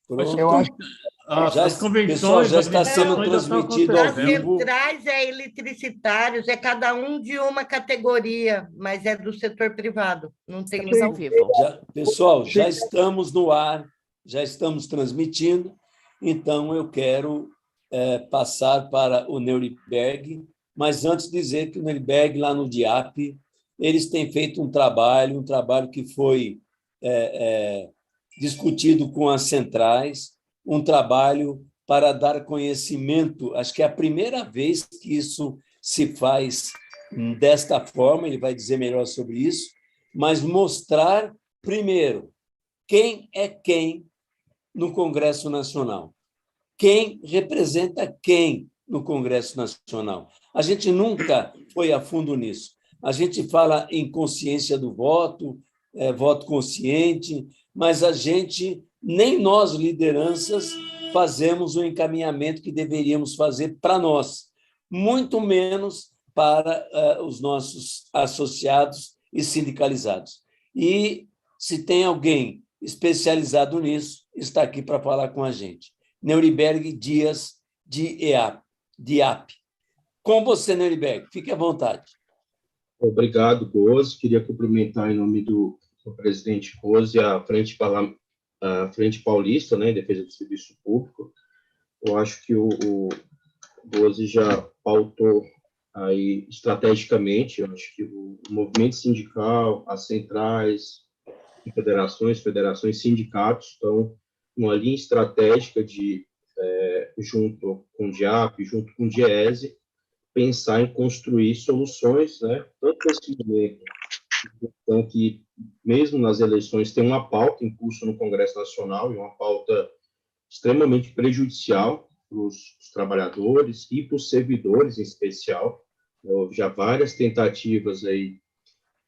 Pronto. Eu acho As convenções, pessoal, já está sendo transmitido ao vivo. As centrais eletricitários, cada um de uma categoria, mas é do setor privado, não tem Estamos ao vivo. Pessoal, já estamos no ar, já estamos transmitindo, então eu quero passar para o Neuriberg, mas antes dizer que o Neuriberg, lá no DIAP, eles têm feito um trabalho que foi discutido com as centrais, um trabalho para dar conhecimento. Acho que é a primeira vez que isso se faz desta forma, ele vai dizer melhor sobre isso, mas mostrar, primeiro, quem é quem no Congresso Nacional, quem representa quem no Congresso Nacional. A gente nunca foi a fundo nisso. A gente fala em consciência do voto, voto consciente, mas a gente, nem nós, lideranças, fazemos o encaminhamento que deveríamos fazer para nós, muito menos para os nossos associados e sindicalizados. E, se tem alguém especializado nisso, está aqui para falar com a gente. Neuriberg Dias, DIAP. Com você, Neuriberg, fique à vontade. Obrigado, Gozi. Queria cumprimentar, em nome do presidente Gozi, a Frente Paulista, né, em defesa do serviço público. Eu acho que o Gozi já pautou aí estrategicamente. Eu acho que o movimento sindical, as centrais, federações, sindicatos estão numa linha estratégica de, junto com o DIAP, junto com o DIEESE, pensar em construir soluções, né, tanto nesse momento, então, que mesmo nas eleições tem uma pauta em curso no Congresso Nacional, e uma pauta extremamente prejudicial para os trabalhadores e para os servidores, em especial. Houve já várias tentativas aí,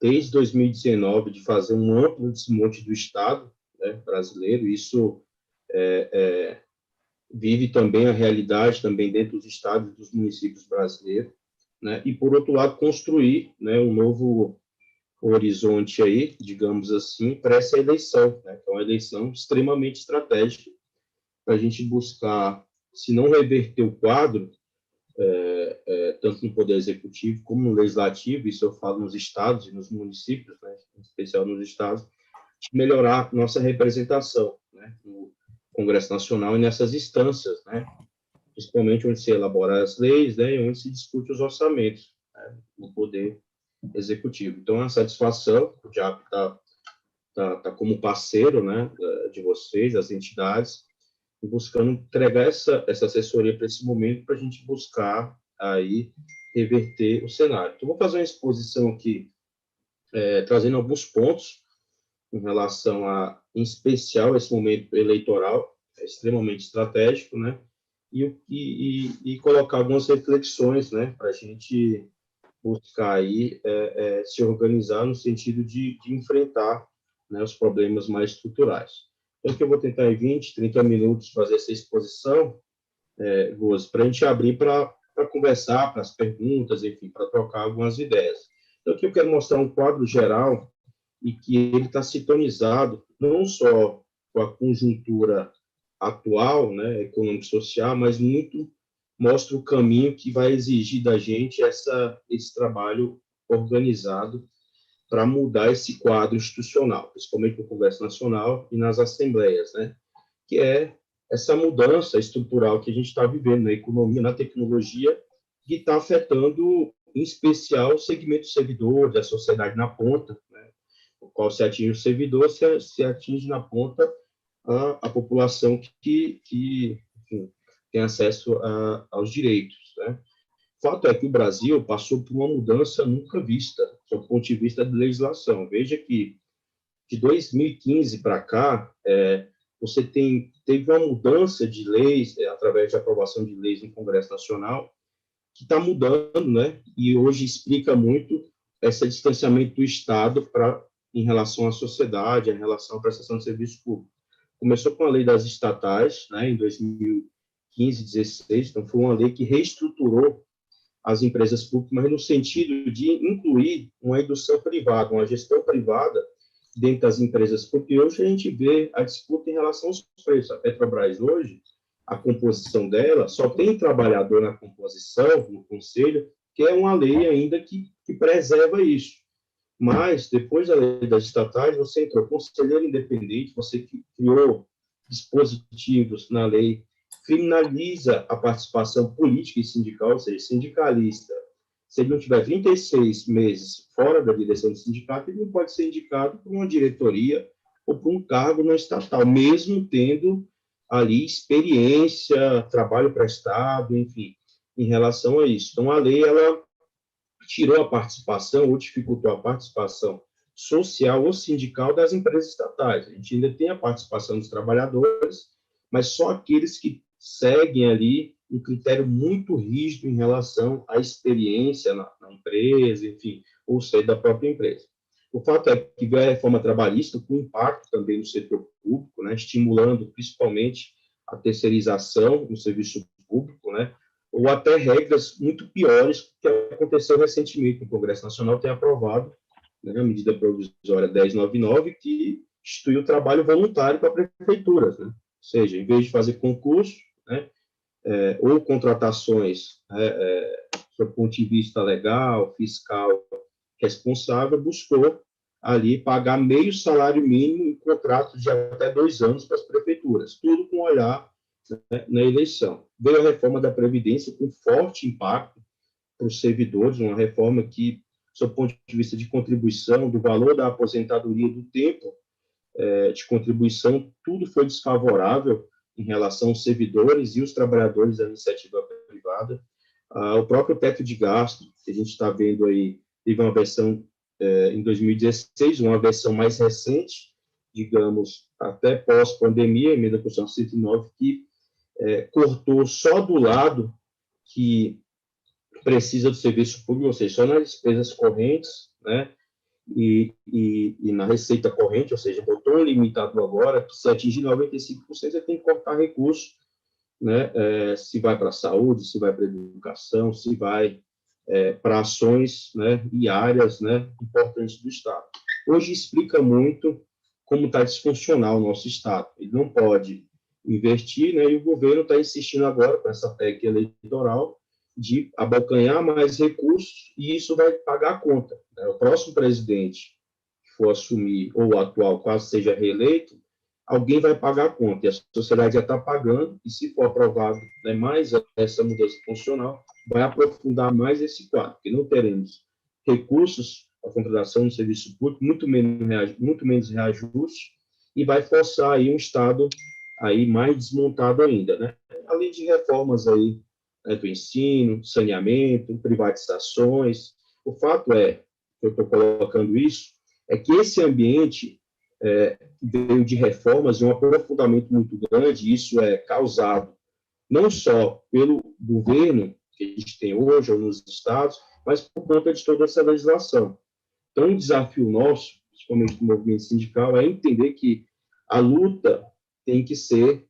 desde 2019, de fazer um amplo desmonte do Estado, né, brasileiro. Isso vive também a realidade também dentro dos estados e dos municípios brasileiros, né? E, por outro lado, construir, né, um novo horizonte aí, digamos assim, para essa eleição, né, que é uma eleição extremamente estratégica para a gente buscar, se não reverter o quadro, tanto no Poder Executivo como no Legislativo, isso eu falo nos estados e nos municípios, né, em especial nos estados, de melhorar nossa representação, né, no Congresso Nacional e nessas instâncias, né, principalmente onde se elabora as leis, né, e onde se discute os orçamentos, né, no Poder Executivo. Então, é uma satisfação, o DIAP tá como parceiro, né, de vocês, das entidades, buscando entregar essa assessoria para esse momento, para a gente buscar aí reverter o cenário. Então, vou fazer uma exposição aqui, trazendo alguns pontos em relação em especial, esse momento eleitoral, extremamente estratégico, né, e colocar algumas reflexões, né, para a gente buscar aí se organizar no sentido de enfrentar, né, os problemas mais estruturais. Então, que eu vou tentar em 20, 30 minutos fazer essa exposição, Gozi, para a gente abrir para conversar, para as perguntas, enfim, para trocar algumas ideias. Então, aqui eu quero mostrar um quadro geral e que ele está sintonizado não só com a conjuntura atual, né, econômico-social, mas muito mostra o caminho que vai exigir da gente esse trabalho organizado para mudar esse quadro institucional, principalmente no Congresso Nacional e nas assembleias, né? Que é essa mudança estrutural que a gente está vivendo na economia, na tecnologia, que está afetando, em especial, o segmento servidor, da sociedade na ponta, né? O qual se atinge o servidor, se atinge na ponta a população que enfim, tem acesso aos direitos, né? O fato é que o Brasil passou por uma mudança nunca vista, do ponto de vista da legislação. Veja que, de 2015 para cá, você teve uma mudança de leis, através de aprovação de leis no Congresso Nacional, que está mudando, né? E hoje explica muito esse distanciamento do Estado em relação à sociedade, em relação à prestação de serviço público. Começou com a lei das estatais, né, em 2015, 16, então foi uma lei que reestruturou as empresas públicas, mas no sentido de incluir uma indução privada, uma gestão privada dentro das empresas, porque hoje a gente vê a disputa em relação aos preços. A Petrobras hoje, a composição dela, só tem trabalhador na composição, no conselho, que é uma lei ainda que preserva isso. Mas, depois da lei das estatais, você entrou conselheiro independente, você criou dispositivos na lei, criminaliza a participação política e sindical, ou seja, sindicalista. Se ele não tiver 36 meses fora da direção do sindicato, ele não pode ser indicado por uma diretoria ou por um cargo no estatal, mesmo tendo ali experiência, trabalho prestado, enfim, em relação a isso. Então, a lei, ela tirou a participação ou dificultou a participação social ou sindical das empresas estatais. A gente ainda tem a participação dos trabalhadores, mas só aqueles que seguem ali um critério muito rígido em relação à experiência na empresa, enfim, ou seja, da própria empresa. O fato é que veio a reforma trabalhista com impacto também no setor público, né, estimulando principalmente a terceirização no serviço público, né, ou até regras muito piores que aconteceu recentemente. O Congresso Nacional tem aprovado, né, a medida provisória 1099, que instituiu o trabalho voluntário para prefeituras, né? Ou seja, em vez de fazer concurso, né, ou contratações, do ponto de vista legal, fiscal, responsável, buscou ali pagar meio salário mínimo em contratos de até 2 anos para as prefeituras, tudo com olhar, né, na eleição. Veio a reforma da Previdência com forte impacto para os servidores, uma reforma que, do ponto de vista de contribuição, do valor da aposentadoria, do tempo de contribuição, tudo foi desfavorável em relação aos servidores e os trabalhadores da iniciativa privada. O próprio teto de gasto, que a gente está vendo aí, teve uma versão em 2016, uma versão mais recente, digamos, até pós-pandemia, a emenda constitucional 109, que cortou só do lado que precisa do serviço público, ou seja, só nas despesas correntes, né, e na receita corrente, ou seja, botou um limitador agora, que se atingir 95%, você tem que cortar recursos, né, se vai para a saúde, se vai para a educação, se vai para ações, né, e áreas, né, importantes do Estado. Hoje explica muito como está disfuncional o nosso Estado. Ele não pode investir, né, e o governo está insistindo agora, com essa PEC eleitoral, de abocanhar mais recursos, e isso vai pagar a conta, né? O próximo presidente que for assumir, ou o atual, caso seja reeleito, alguém vai pagar a conta, e a sociedade já está pagando, e se for aprovado, né, mais essa mudança funcional, vai aprofundar mais esse quadro, porque não teremos recursos para a contratação do serviço público, muito menos reajuste, e vai forçar aí um Estado aí mais desmontado ainda, né? Além de reformas aí, né, do ensino, saneamento, privatizações. O fato é, eu estou colocando isso, é que esse ambiente veio de reformas e um aprofundamento muito grande, e isso é causado não só pelo governo que a gente tem hoje, ou nos estados, mas por conta de toda essa legislação. Então, o desafio nosso, principalmente do movimento sindical, é entender que a luta tem que ser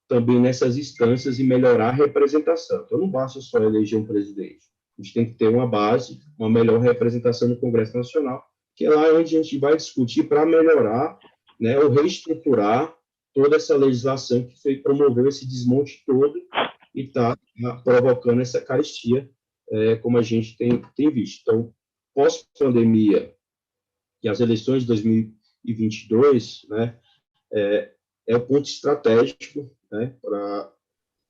também nessas instâncias e melhorar a representação. Então, não basta só eleger um presidente. A gente tem que ter uma base, uma melhor representação no Congresso Nacional, que é lá onde a gente vai discutir para melhorar, né, ou reestruturar toda essa legislação que promoveu esse desmonte todo e está provocando essa carestia, como a gente tem visto. Então, pós-pandemia e as eleições de 2022, né, é o ponto estratégico, né,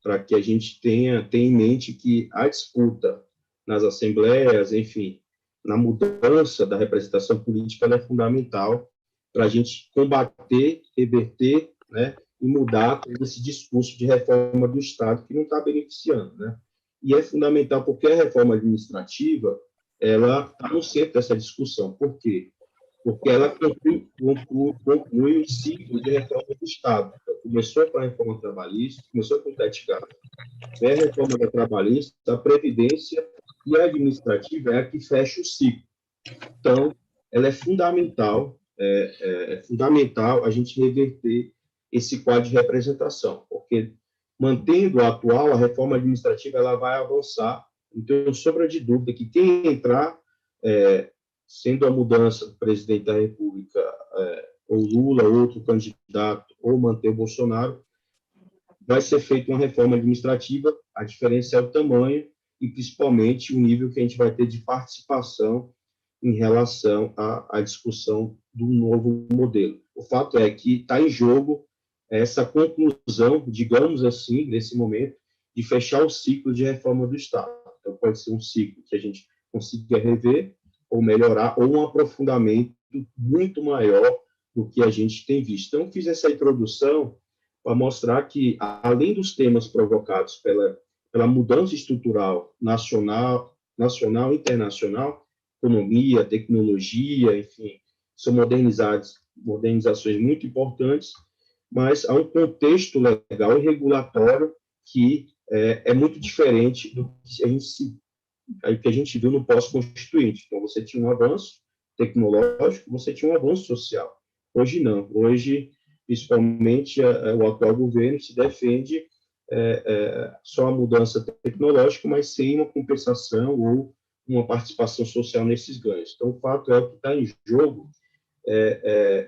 para que a gente tenha em mente que a disputa nas assembleias, enfim, na mudança da representação política, ela é fundamental para a gente combater, reverter, né, e mudar todo esse discurso de reforma do Estado que não está beneficiando, né? E é fundamental porque a reforma administrativa, ela está no centro dessa discussão. Por quê? Porque ela conclui o ciclo de reforma do Estado. Então, começou com a reforma trabalhista, começou com o teto gasto, a reforma da trabalhista, a previdência e a administrativa é a que fecha o ciclo. Então, ela é fundamental a gente reverter esse quadro de representação, porque mantendo a atual, a reforma administrativa ela vai avançar. Não tenho sombra de dúvida que quem entrar, sendo a mudança do presidente da República ou Lula, outro candidato, ou manter o Bolsonaro, vai ser feita uma reforma administrativa, a diferença é o tamanho e, principalmente, o nível que a gente vai ter de participação em relação à discussão do novo modelo. O fato é que está em jogo essa conclusão, digamos assim, nesse momento, de fechar o ciclo de reforma do Estado. Então, pode ser um ciclo que a gente consiga rever ou melhorar, ou um aprofundamento muito maior do que a gente tem visto. Então, fiz essa introdução para mostrar que, além dos temas provocados pela mudança estrutural nacional e internacional, economia, tecnologia, enfim, são modernizações muito importantes, mas há um contexto legal e regulatório que é muito diferente do que a gente viu no pós-constituinte. Então, você tinha um avanço tecnológico, você tinha um avanço social. Hoje, não. Hoje, principalmente, o atual governo se defende só a mudança tecnológica, mas sem uma compensação ou uma participação social nesses ganhos. Então, o fato é que está em jogo,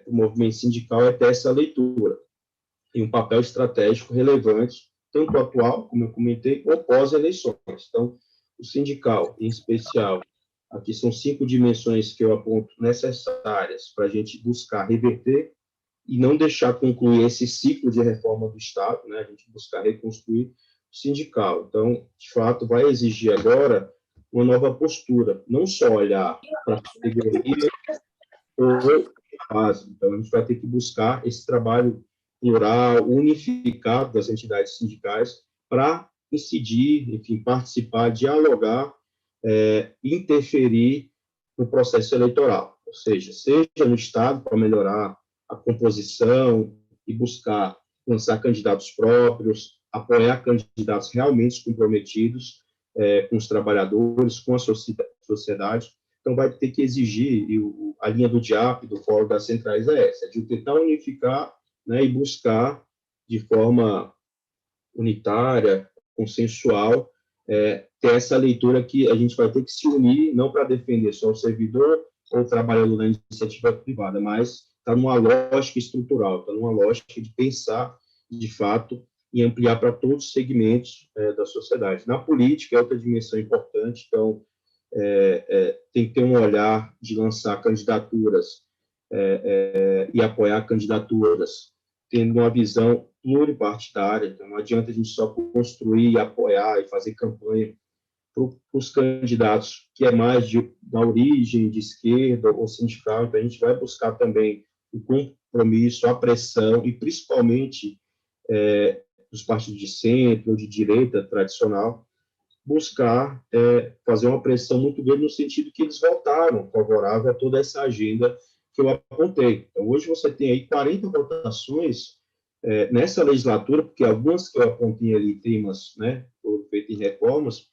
o movimento sindical é ter essa leitura e um papel estratégico relevante, tanto atual, como eu comentei, ou pós-eleições. Então, o sindical, em especial, aqui são 5 dimensões que eu aponto necessárias para a gente buscar reverter e não deixar concluir esse ciclo de reforma do Estado, né? A gente buscar reconstruir o sindical. Então, de fato, vai exigir agora uma nova postura, não só olhar para a categoria ou base. Então, a gente vai ter que buscar esse trabalho plural, unificado das entidades sindicais para incidir, enfim, participar, dialogar, interferir no processo eleitoral. Ou seja no Estado para melhorar a composição e buscar lançar candidatos próprios, apoiar candidatos realmente comprometidos com os trabalhadores, com a sociedade. Então, vai ter que exigir, e a linha do DIAP, do Fórum das Centrais, é essa, de tentar unificar, né, e buscar, de forma unitária, consensual, ter essa leitura que a gente vai ter que se unir, não para defender só o servidor ou o trabalhador da iniciativa privada, mas está numa lógica estrutural, está numa lógica de pensar, de fato, e ampliar para todos os segmentos da sociedade. Na política, é outra dimensão importante, então, tem que ter um olhar de lançar candidaturas e apoiar candidaturas, tendo uma visão pluripartidária. Então, não adianta a gente só construir, apoiar e fazer campanha para os candidatos que é mais da origem de esquerda ou sindical. Então, a gente vai buscar também o compromisso, a pressão, e principalmente dos partidos de centro ou de direita tradicional, buscar fazer uma pressão muito grande no sentido que eles votaram favorável a toda essa agenda que eu apontei. Então, hoje você tem aí 40 votações nessa legislatura, porque algumas que eu apontei ali, temas, né, foram feitas em reformas,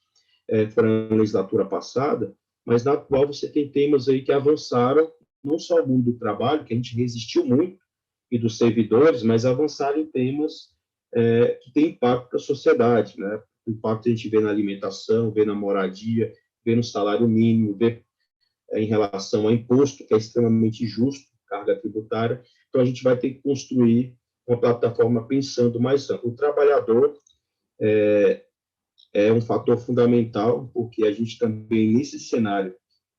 foram na legislatura passada, mas na atual você tem temas aí que avançaram, não só o mundo do trabalho, que a gente resistiu muito, e dos servidores, mas avançaram em temas que têm impacto para a sociedade, né? O impacto a gente vê na alimentação, vê na moradia, vê no salário mínimo, vê em relação ao imposto, que é extremamente justo, carga tributária. Então, a gente vai ter que construir uma plataforma pensando mais amplo. O trabalhador é um fator fundamental, porque a gente também, nesse cenário,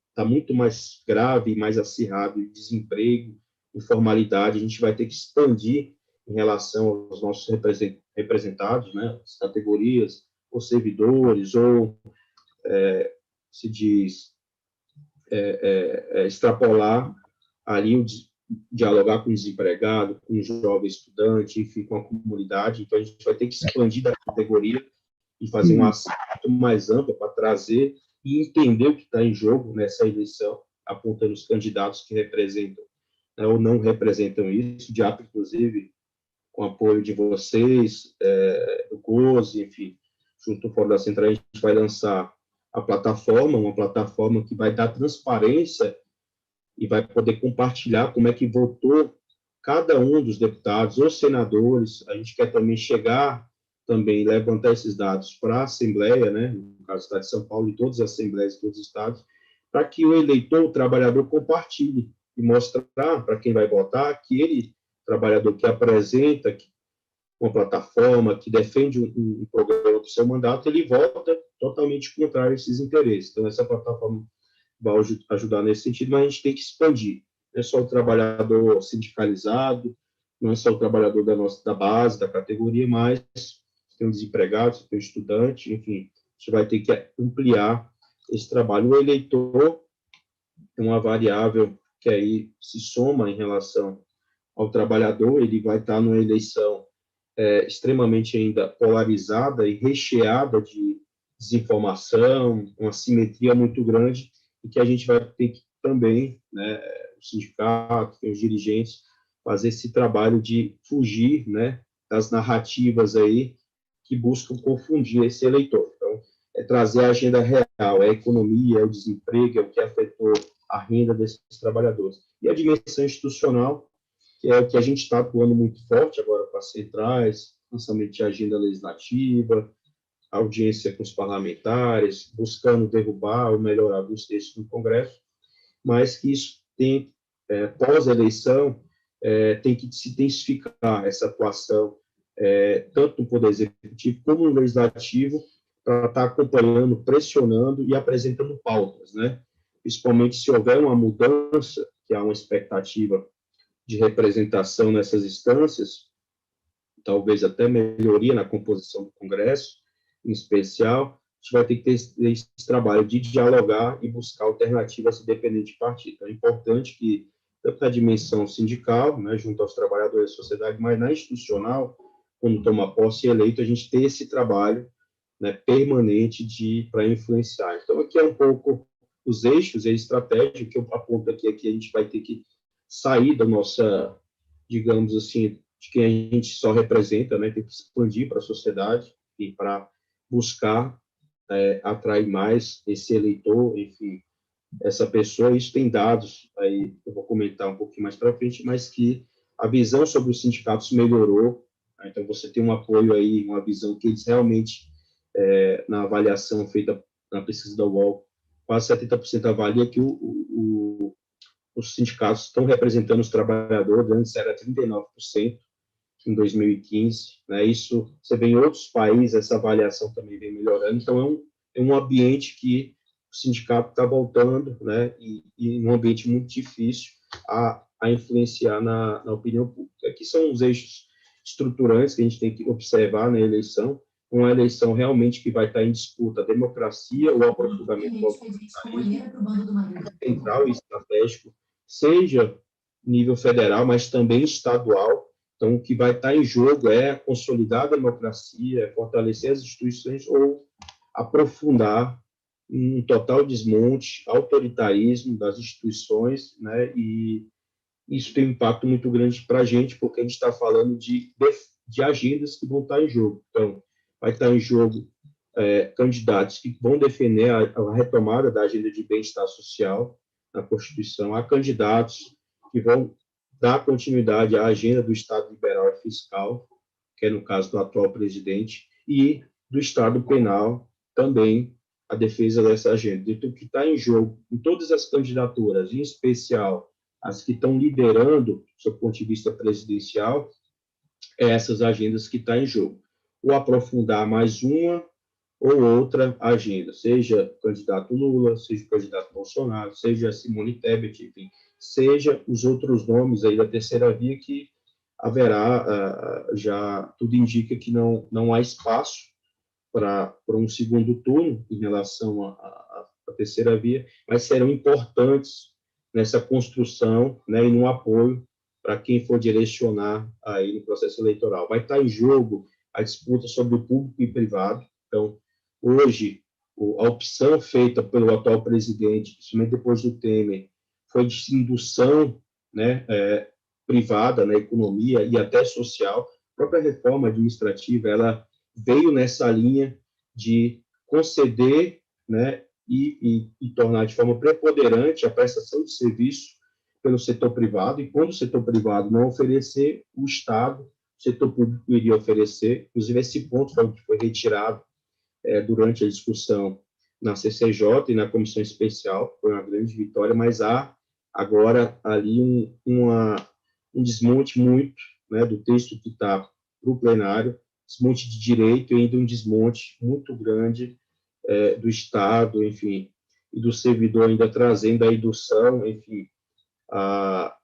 está muito mais grave, mais acirrado, desemprego, informalidade, a gente vai ter que expandir em relação aos nossos representados, né, as categorias, ou servidores, ou, se diz, extrapolar ali, dialogar com o desempregado, com o jovem estudante, enfim, com a comunidade. Então, a gente vai ter que expandir da categoria e fazer uma ação mais ampla para trazer e entender o que está em jogo nessa eleição, apontando os candidatos que representam, né, ou não representam isso, de ato, inclusive, com apoio de vocês, do COSE, enfim, junto ao Fórum da Central, a gente vai lançar a plataforma, uma plataforma que vai dar transparência e vai poder compartilhar como é que votou cada um dos deputados ou senadores. A gente quer também chegar, também levantar esses dados para a Assembleia, né, no caso do Estado de São Paulo, e todas as Assembleias de todos os estados, para que o eleitor, o trabalhador, compartilhe e mostrar para quem vai votar aquele trabalhador que apresenta uma plataforma, que defende um programa do seu mandato, ele vota totalmente contrário a esses interesses. Então, essa plataforma vai ajudar nesse sentido, mas a gente tem que expandir. Não é só o trabalhador sindicalizado, não é só o trabalhador da base, da categoria, mas tem um desempregado, tem um estudante, enfim, a gente vai ter que ampliar esse trabalho. O eleitor é uma variável que aí se soma em relação ao trabalhador, ele vai estar numa eleição extremamente ainda polarizada e recheada de desinformação, uma simetria muito grande, e que a gente vai ter que também, né, o sindicato, os dirigentes, fazer esse trabalho de fugir, né, das narrativas aí que buscam confundir esse eleitor. Então, é trazer a agenda real, é a economia, é o desemprego, é o que afetou a renda desses trabalhadores. E a dimensão institucional, que é o que a gente está atuando muito forte agora para as centrais, lançamento de agenda legislativa, audiência com os parlamentares, buscando derrubar ou melhorar alguns textos no Congresso, mas que isso tem, pós-eleição, tem que se intensificar essa atuação, tanto no Poder Executivo como no Legislativo, para estar acompanhando, pressionando e apresentando pautas, né? Principalmente se houver uma mudança, que há uma expectativa de representação nessas instâncias, talvez até melhoria na composição do Congresso, em especial, a gente vai ter que ter esse trabalho de dialogar e buscar alternativas independente de partido. Então, é importante que, tanto na dimensão sindical, né, junto aos trabalhadores da sociedade, mas na institucional, quando toma posse eleito, a gente ter esse trabalho, né, permanente para influenciar. Então, aqui é um pouco os eixos e a estratégia que eu aponto aqui, a gente vai ter que sair da nossa, digamos assim, de quem a gente só representa, né, tem que expandir para a sociedade e para buscar atrair mais esse eleitor, enfim, essa pessoa. Isso tem dados, aí eu vou comentar um pouquinho mais para frente, mas que a visão sobre os sindicatos melhorou, né? Então você tem um apoio aí, uma visão que eles realmente, na avaliação feita na pesquisa da UOL, quase 70% avalia que os sindicatos estão representando os trabalhadores, antes era 39%, em 2015, né? Isso você vê em outros países, essa avaliação também vem melhorando. Então é um ambiente que o sindicato está voltando, né? E um ambiente muito difícil a influenciar na opinião pública. Aqui são os eixos estruturantes que a gente tem que observar na eleição. Uma eleição realmente que vai estar em disputa a democracia, o aprofundamento do autoritarismo central e estratégico, seja nível federal, mas também estadual. Então, o que vai estar em jogo é consolidar a democracia, fortalecer as instituições ou aprofundar um total desmonte, autoritarismo das instituições, né? E isso tem um impacto muito grande para a gente, porque a gente está falando de agendas que vão estar em jogo. Então, vai estar em jogo candidatos que vão defender a retomada da agenda de bem-estar social na Constituição, há candidatos que vão dar continuidade à agenda do Estado liberal e fiscal, que é no caso do atual presidente, e do Estado penal também, a defesa dessa agenda. Então, o que está em jogo em todas as candidaturas, em especial as que estão liderando, do seu ponto de vista presidencial, essas agendas que estão em jogo. Ou aprofundar mais uma ou outra agenda, seja o candidato Lula, seja o candidato Bolsonaro, seja Simone Tebet, enfim, seja os outros nomes aí da terceira via, que haverá, já tudo indica que não há espaço para um segundo turno em relação à terceira via, mas serão importantes nessa construção, né, e no apoio para quem for direcionar aí no processo eleitoral. Vai estar em jogo a disputa sobre o público e privado. Então, hoje, a opção feita pelo atual presidente, principalmente depois do Temer, foi de indução, né, privada na economia e até social. A própria reforma administrativa, ela veio nessa linha de conceder, né, e tornar de forma preponderante a prestação de serviço pelo setor privado, e quando o setor privado não oferecer, o Estado, o setor público iria oferecer. Inclusive, esse ponto foi retirado durante a discussão na CCJ e na comissão especial, foi uma grande vitória, mas há agora ali um desmonte muito, né, do texto que está para o plenário, desmonte de direito e ainda um desmonte muito grande do Estado, enfim, e do servidor ainda trazendo a indução, enfim, a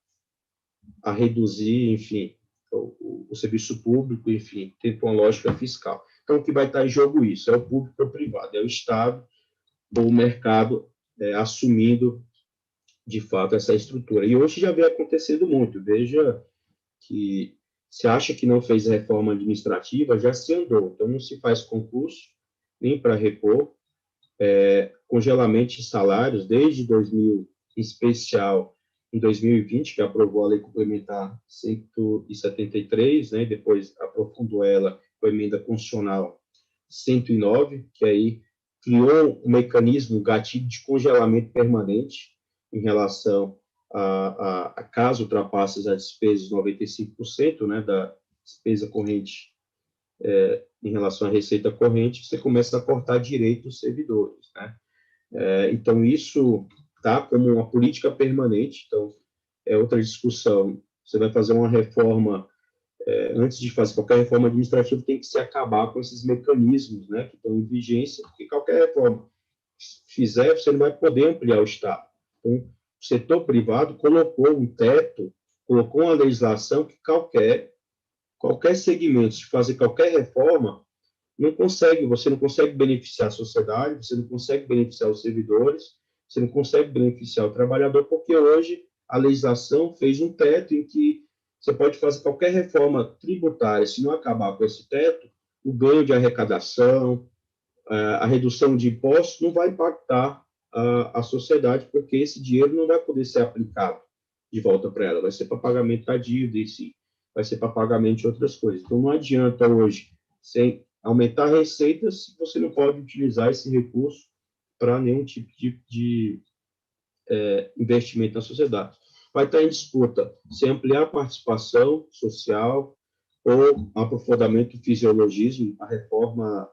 reduzir, enfim, o serviço público, enfim, tendo uma lógica fiscal. Então, o que vai estar em jogo isso? É o público ou o privado, é o Estado ou o mercado assumindo, de fato, essa estrutura. E hoje já vem acontecendo muito. Veja que se acha que não fez reforma administrativa, já se andou. Então, não se faz concurso nem para repor, congelamento de salários desde 2000, em especial em 2020, que aprovou a Lei Complementar 173, né, depois aprofundou ela com a Emenda Constitucional 109, que aí criou um mecanismo, um gatilho de congelamento permanente em relação a caso ultrapasse as despesas 95%, né, da despesa corrente em relação à receita corrente, você começa a cortar direito dos servidores, né? Então, isso está como uma política permanente, então, é outra discussão. Você vai fazer uma reforma, antes de fazer qualquer reforma administrativa, tem que se acabar com esses mecanismos, né, que estão em vigência, porque qualquer reforma que fizer, você não vai poder ampliar o Estado. Então, o setor privado colocou um teto, colocou uma legislação que qualquer segmento de fazer qualquer reforma você não consegue beneficiar a sociedade, você não consegue beneficiar os servidores, você não consegue beneficiar o trabalhador, porque hoje a legislação fez um teto em que você pode fazer qualquer reforma tributária, se não acabar com esse teto, o ganho de arrecadação, a redução de impostos não vai impactar a sociedade, porque esse dinheiro não vai poder ser aplicado de volta para ela, vai ser para pagamento da dívida, vai ser para pagamento de outras coisas. Então, não adianta hoje, sem aumentar receitas, se você não pode utilizar esse recurso para nenhum tipo de investimento na sociedade. Vai estar em disputa se ampliar a participação social ou aprofundamento do fisiologismo. A reforma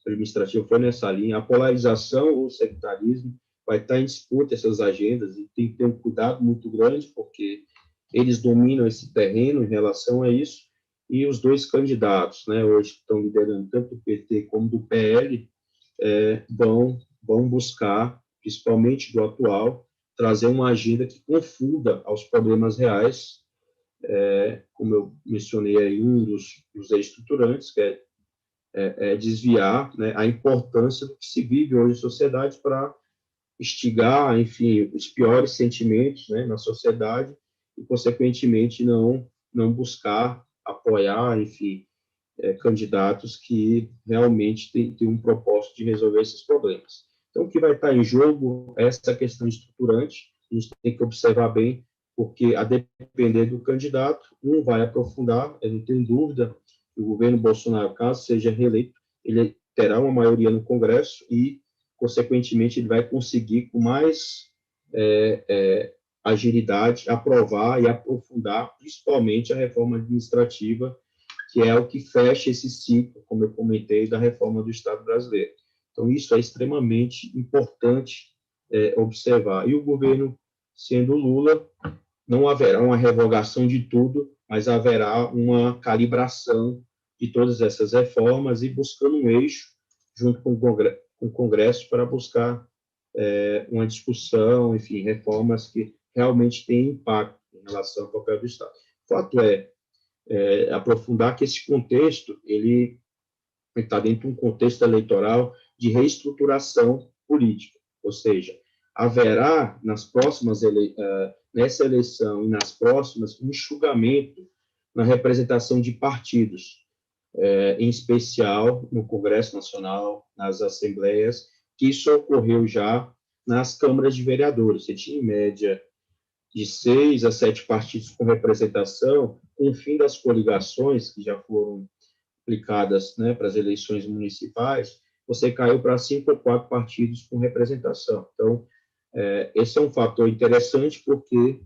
administrativa foi nessa linha. A polarização ou o sectarismo vai estar em disputa essas agendas e tem que ter um cuidado muito grande, porque eles dominam esse terreno em relação a isso, e os dois candidatos, né, hoje que estão liderando tanto do PT como do PL, vão buscar, principalmente do atual, trazer uma agenda que confunda aos problemas reais, como eu mencionei aí, um dos estruturantes, que é desviar, né, a importância do que se vive hoje em sociedade para instigar, enfim, os piores sentimentos, né, na sociedade e, consequentemente, não buscar apoiar, enfim, candidatos que realmente têm um propósito de resolver esses problemas. Então, o que vai estar em jogo é essa questão estruturante, a gente tem que observar bem, porque, a depender do candidato, um vai aprofundar, eu não tenho dúvida, que o governo Bolsonaro, caso seja reeleito, ele terá uma maioria no Congresso e, consequentemente, ele vai conseguir, com mais agilidade, aprovar e aprofundar, principalmente, a reforma administrativa, que é o que fecha esse ciclo, como eu comentei, da reforma do Estado brasileiro. Então, isso é extremamente importante observar. E o governo, sendo Lula, não haverá uma revogação de tudo, mas haverá uma calibração de todas essas reformas e buscando um eixo, junto com o Congresso, para buscar uma discussão, enfim, reformas que realmente têm impacto em relação ao papel do Estado. O fato aprofundar que esse contexto ele está dentro de um contexto eleitoral de reestruturação política, ou seja, haverá nessa eleição e nas próximas um enxugamento na representação de partidos, em especial no Congresso Nacional, nas assembleias, que isso ocorreu já nas câmaras de vereadores. Você tinha, em média, de 6 a 7 partidos com representação, com o fim das coligações, que já foram aplicadas, né, para as eleições municipais, você caiu para 5 ou 4 partidos com representação. Então, esse é um fator interessante, porque,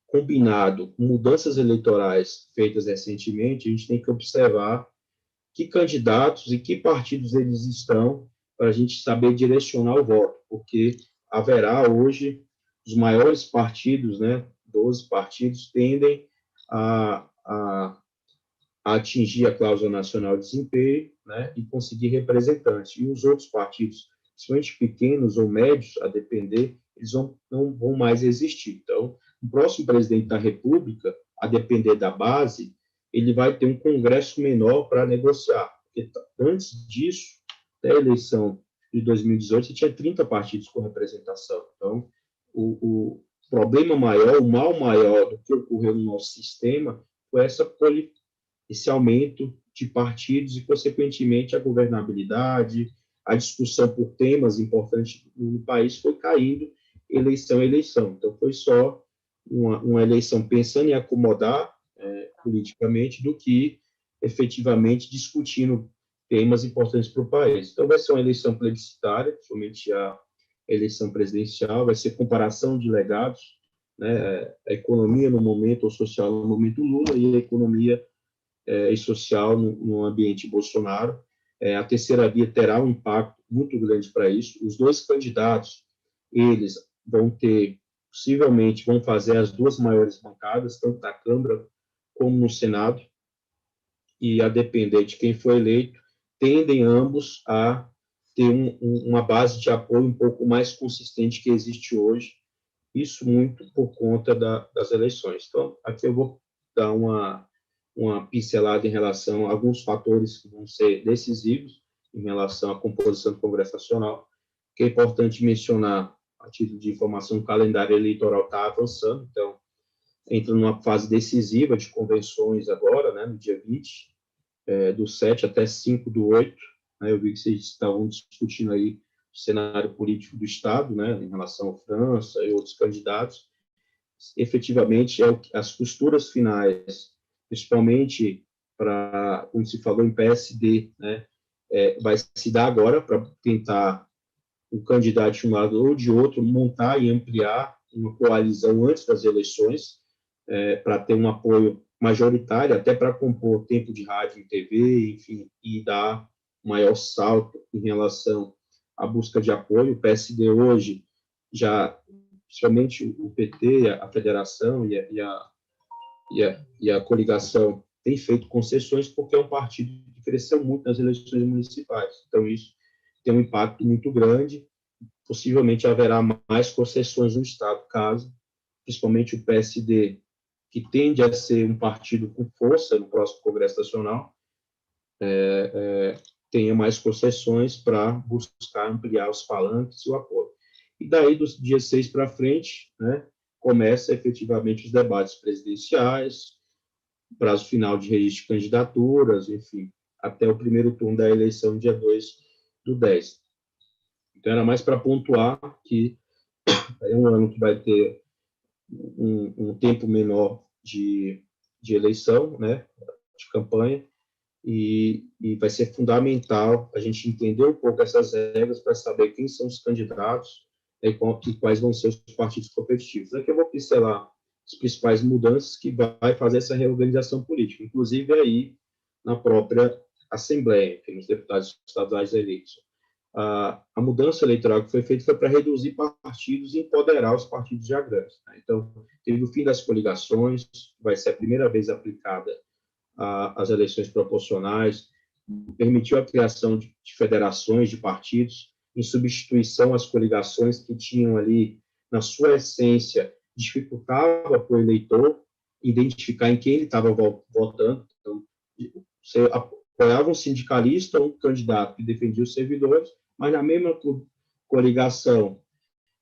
combinado com mudanças eleitorais feitas recentemente, a gente tem que observar que candidatos e que partidos eles estão, para a gente saber direcionar o voto, porque haverá hoje os maiores partidos, né, 12 partidos, tendem a atingir a cláusula nacional de desempenho, né, e conseguir representantes. E os outros partidos, principalmente pequenos ou médios, a depender, eles não vão mais existir. Então, o próximo presidente da República, a depender da base, ele vai ter um congresso menor para negociar. Porque antes disso, até a eleição de 2018, você tinha 30 partidos com representação. Então, o problema maior, o mal maior do que ocorreu no nosso sistema foi esse aumento de partidos e, consequentemente, a governabilidade, a discussão por temas importantes no país foi caindo eleição a eleição. Então, foi só uma eleição pensando em acomodar politicamente do que efetivamente discutindo temas importantes para o país. Então, vai ser uma eleição plebiscitária, somente a eleição presidencial, vai ser comparação de legados, né? A economia no momento, o social no momento Lula, e a economia e social no ambiente Bolsonaro. A terceira via terá um impacto muito grande para isso. Os dois candidatos, eles possivelmente vão fazer as duas maiores bancadas, tanto na Câmara como no Senado, e a depender de quem for eleito, tendem ambos a ter uma base de apoio um pouco mais consistente que existe hoje, isso muito por conta das eleições. Então, aqui eu vou dar uma pincelada em relação a alguns fatores que vão ser decisivos em relação à composição do Congresso Nacional, que é importante mencionar, a título de informação, o calendário eleitoral está avançando, então, entra numa fase decisiva de convenções agora, né, no dia 20, do 7 até 5 do 8, né, eu vi que vocês estavam discutindo aí o cenário político do Estado, né, em relação à França e outros candidatos. Efetivamente, as costuras finais, principalmente para, como se falou, em PSD, né, vai se dar agora para tentar o candidato de um lado ou de outro montar e ampliar uma coalizão antes das eleições, para ter um apoio majoritário, até para compor tempo de rádio e TV, enfim, e dar maior salto em relação à busca de apoio. O PSD hoje já, principalmente o PT, a federação e a coligação tem feito concessões porque é um partido que cresceu muito nas eleições municipais. Então, isso tem um impacto muito grande. Possivelmente haverá mais concessões no Estado, caso, principalmente o PSD, que tende a ser um partido com força no próximo Congresso Nacional, tenha mais concessões para buscar ampliar os palanques e o apoio. E daí, dos dias 6 para frente, né, começa efetivamente os debates presidenciais, prazo final de registro de candidaturas, enfim, até o primeiro turno da eleição, dia 2 do 10. Então, era mais para pontuar que é um ano que vai ter um tempo menor de eleição, né, de campanha, e vai ser fundamental a gente entender um pouco essas regras para saber quem são os candidatos e quais vão ser os partidos competitivos. Aqui eu vou pincelar as principais mudanças que vai fazer essa reorganização política, inclusive aí na própria Assembleia, que os deputados estaduais eleitos. A mudança eleitoral que foi feita foi para reduzir partidos e empoderar os partidos já grandes. Né? Então, teve o fim das coligações, vai ser a primeira vez aplicada às eleições proporcionais, permitiu a criação de federações de partidos, em substituição às coligações que tinham ali, na sua essência, dificultava para o eleitor identificar em quem ele estava votando. Então, você apoiava um sindicalista ou um candidato que defendia os servidores, mas na mesma coligação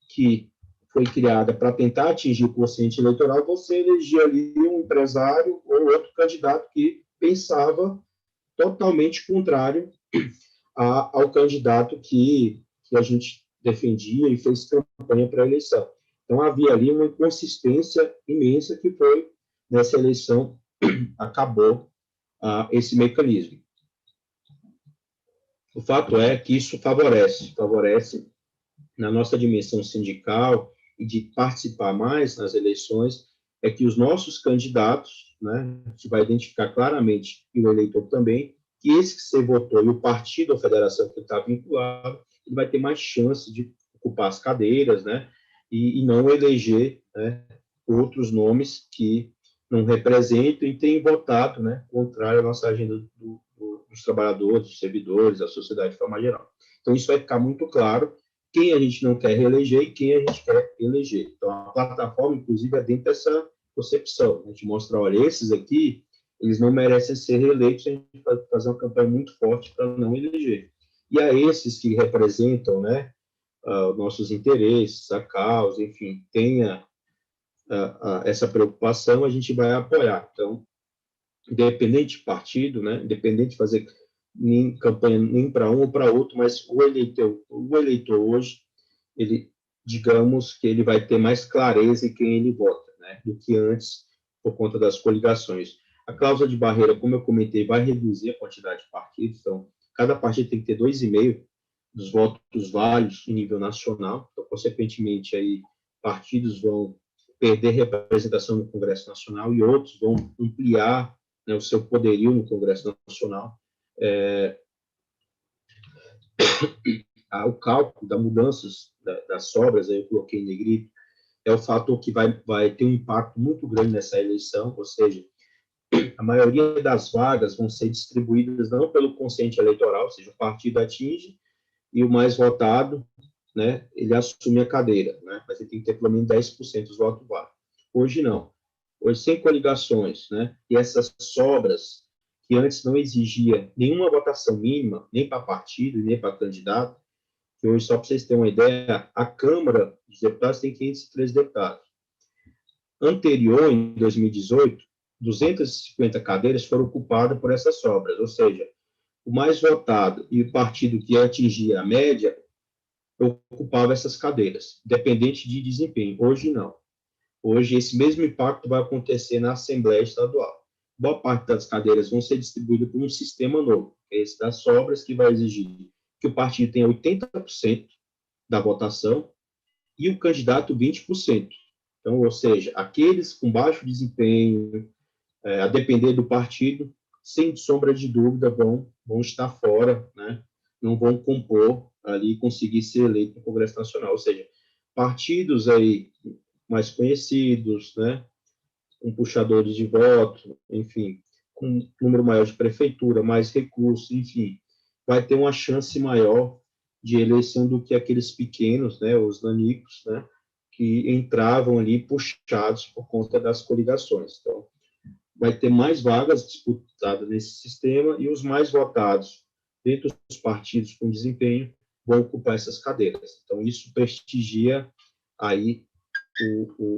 que foi criada para tentar atingir o quociente eleitoral, você elegia ali um empresário ou outro candidato que pensava totalmente contrário ao candidato que a gente defendia e fez campanha para a eleição. Então, havia ali uma inconsistência imensa que foi, nessa eleição, acabou esse mecanismo. O fato é que isso favorece na nossa dimensão sindical e de participar mais nas eleições, é que os nossos candidatos, né, a gente vai identificar claramente, e o eleitor também, que esse que você votou e o partido ou federação que está vinculado, ele vai ter mais chance de ocupar as cadeiras, né, e não eleger, né, outros nomes que não representam e têm votado, né, contrário à nossa agenda dos trabalhadores, dos servidores, da sociedade de forma geral. Então, isso vai ficar muito claro quem a gente não quer reeleger e quem a gente quer eleger. Então, a plataforma, inclusive, é dentro dessa concepção. A gente mostra, olha, esses aqui, eles não merecem ser reeleitos, a gente vai fazer uma campanha muito forte para não eleger. E a esses que representam, né, nossos interesses, a causa, enfim, tenha essa preocupação, a gente vai apoiar. Então, independente de partido, né, independente de fazer nem campanha nem para um ou para outro, mas o eleitor hoje, ele, digamos que ele vai ter mais clareza em quem ele vota, né, do que antes, por conta das coligações. A cláusula de barreira, como eu comentei, vai reduzir a quantidade de partidos, então, cada partido tem que ter 2,5 dos votos válidos em nível nacional, então, consequentemente, aí, partidos vão perder representação no Congresso Nacional e outros vão ampliar, né, o seu poderio no Congresso Nacional. O cálculo das mudanças das sobras, aí eu coloquei em negrito, é o fator que vai ter um impacto muito grande nessa eleição, ou seja, a maioria das vagas vão ser distribuídas não pelo quociente eleitoral, ou seja, o partido atinge e o mais votado, né, ele assume a cadeira, né, mas ele tem que ter pelo menos 10% dos votos válidos. Hoje não. Hoje, sem coligações, né, e essas sobras, que antes não exigia nenhuma votação mínima, nem para partido e nem para candidato, que hoje, só para vocês terem uma ideia, a Câmara dos Deputados tem 513 deputados. Anterior, em 2018, 250 cadeiras foram ocupadas por essas sobras, ou seja, o mais votado e o partido que atingia a média ocupava essas cadeiras, independente de desempenho. Hoje, não. Hoje, esse mesmo impacto vai acontecer na Assembleia Estadual. Boa parte das cadeiras vão ser distribuídas por um sistema novo, que é esse das sobras, que vai exigir que o partido tenha 80% da votação e o candidato 20%. Então, ou seja, aqueles com baixo desempenho, a depender do partido, sem sombra de dúvida, vão estar fora, né? Não vão compor ali e conseguir ser eleito no Congresso Nacional. Ou seja, partidos aí mais conhecidos, né, com puxadores de voto, enfim, com um número maior de prefeitura, mais recursos, enfim, vai ter uma chance maior de eleição do que aqueles pequenos, né, os nanicos, né, que entravam ali puxados por conta das coligações. Então, vai ter mais vagas disputadas nesse sistema e os mais votados dentro dos partidos com desempenho vão ocupar essas cadeiras. Então, isso prestigia aí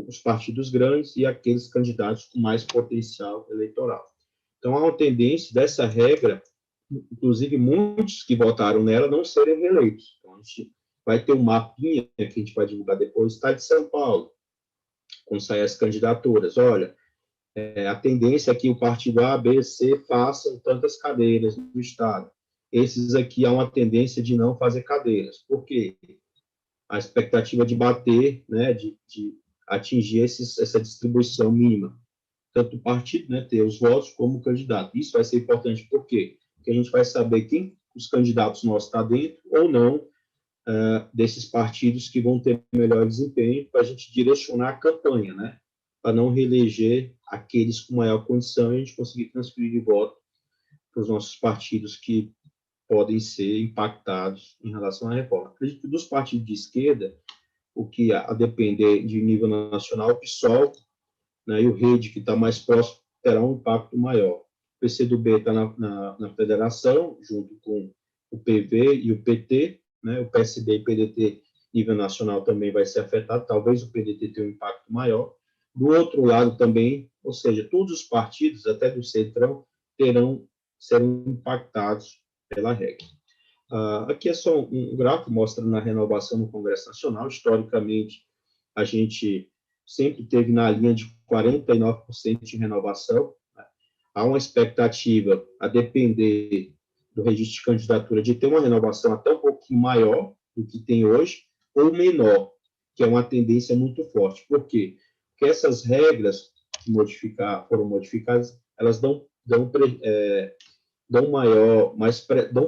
os partidos grandes e aqueles candidatos com mais potencial eleitoral. Então, há uma tendência dessa regra, inclusive muitos que votaram nela, não serem reeleitos. Então, a gente vai ter um mapinha que a gente vai divulgar depois, está de São Paulo, quando sair as candidaturas. Olha, a tendência é que o partido A, B, C façam tantas cadeiras no Estado. Esses aqui há uma tendência de não fazer cadeiras. Por quê? A expectativa de bater, né, de atingir essa distribuição mínima. Tanto o partido, né, ter os votos, como o candidato. Isso vai ser importante, por quê? Porque a gente vai saber quem os candidatos nossos estão dentro ou não desses partidos que vão ter melhor desempenho para a gente direcionar a campanha, né? Para não reeleger aqueles com maior condição e a gente conseguir transferir de voto para os nossos partidos que podem ser impactados em relação à reforma. Acredito que dos partidos de esquerda, o que a depender de nível nacional, o PSOL, né, e o Rede, que está mais próximo, terá um impacto maior. O PCdoB está na federação, junto com o PV e o PT, né, o PSB e o PDT, nível nacional, também vai ser afetado, talvez o PDT tenha um impacto maior. Do outro lado também, ou seja, todos os partidos, até do Centrão, serão impactados pela regra. Aqui é só um gráfico mostrando a renovação no Congresso Nacional. Historicamente, a gente sempre teve na linha de 49% de renovação. Há uma expectativa, a depender do registro de candidatura, de ter uma renovação até um pouquinho maior do que tem hoje, ou menor, que é uma tendência muito forte. Por quê? Porque essas regras que foram modificadas, elas dão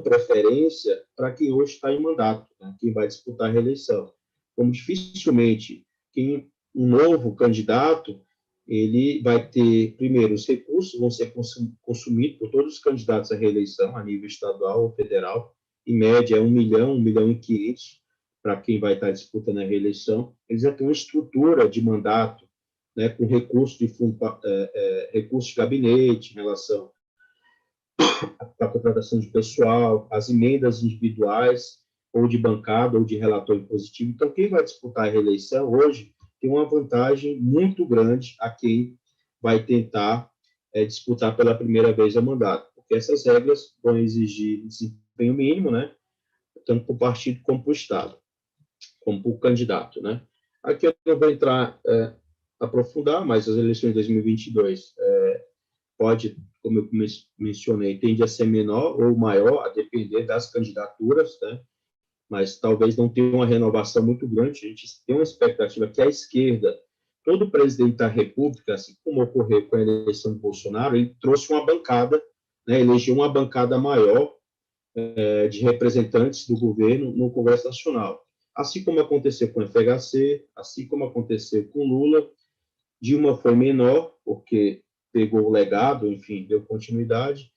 preferência para quem hoje está em mandato, né? Quem vai disputar a reeleição. Como dificilmente um novo candidato, ele vai ter, primeiro, os recursos vão ser consumidos por todos os candidatos à reeleição, a nível estadual ou federal, em média é 1 milhão, 1 milhão e 500, para quem vai estar disputando a reeleição. Eles já têm uma estrutura de mandato, né, com recursos de fundo, recursos de gabinete, em relação à contratação de pessoal, as emendas individuais, ou de bancada, ou de relator impositivo. Então, quem vai disputar a reeleição hoje tem uma vantagem muito grande a quem vai tentar disputar pela primeira vez o mandato, porque essas regras vão exigir desempenho mínimo, né, tanto para o partido como para o Estado, como para o candidato, né. Aqui eu não vou entrar, aprofundar, mas as eleições de 2022 pode, como eu mencionei, tende a ser menor ou maior, a depender das candidaturas, né, mas talvez não tenha uma renovação muito grande. A gente tem uma expectativa que a esquerda, todo presidente da República, assim como ocorreu com a eleição de Bolsonaro, ele trouxe uma bancada, né, elegeu uma bancada maior de representantes do governo no Congresso Nacional. Assim como aconteceu com o FHC, assim como aconteceu com Lula. Dilma foi menor, porque pegou o legado, enfim, deu continuidade.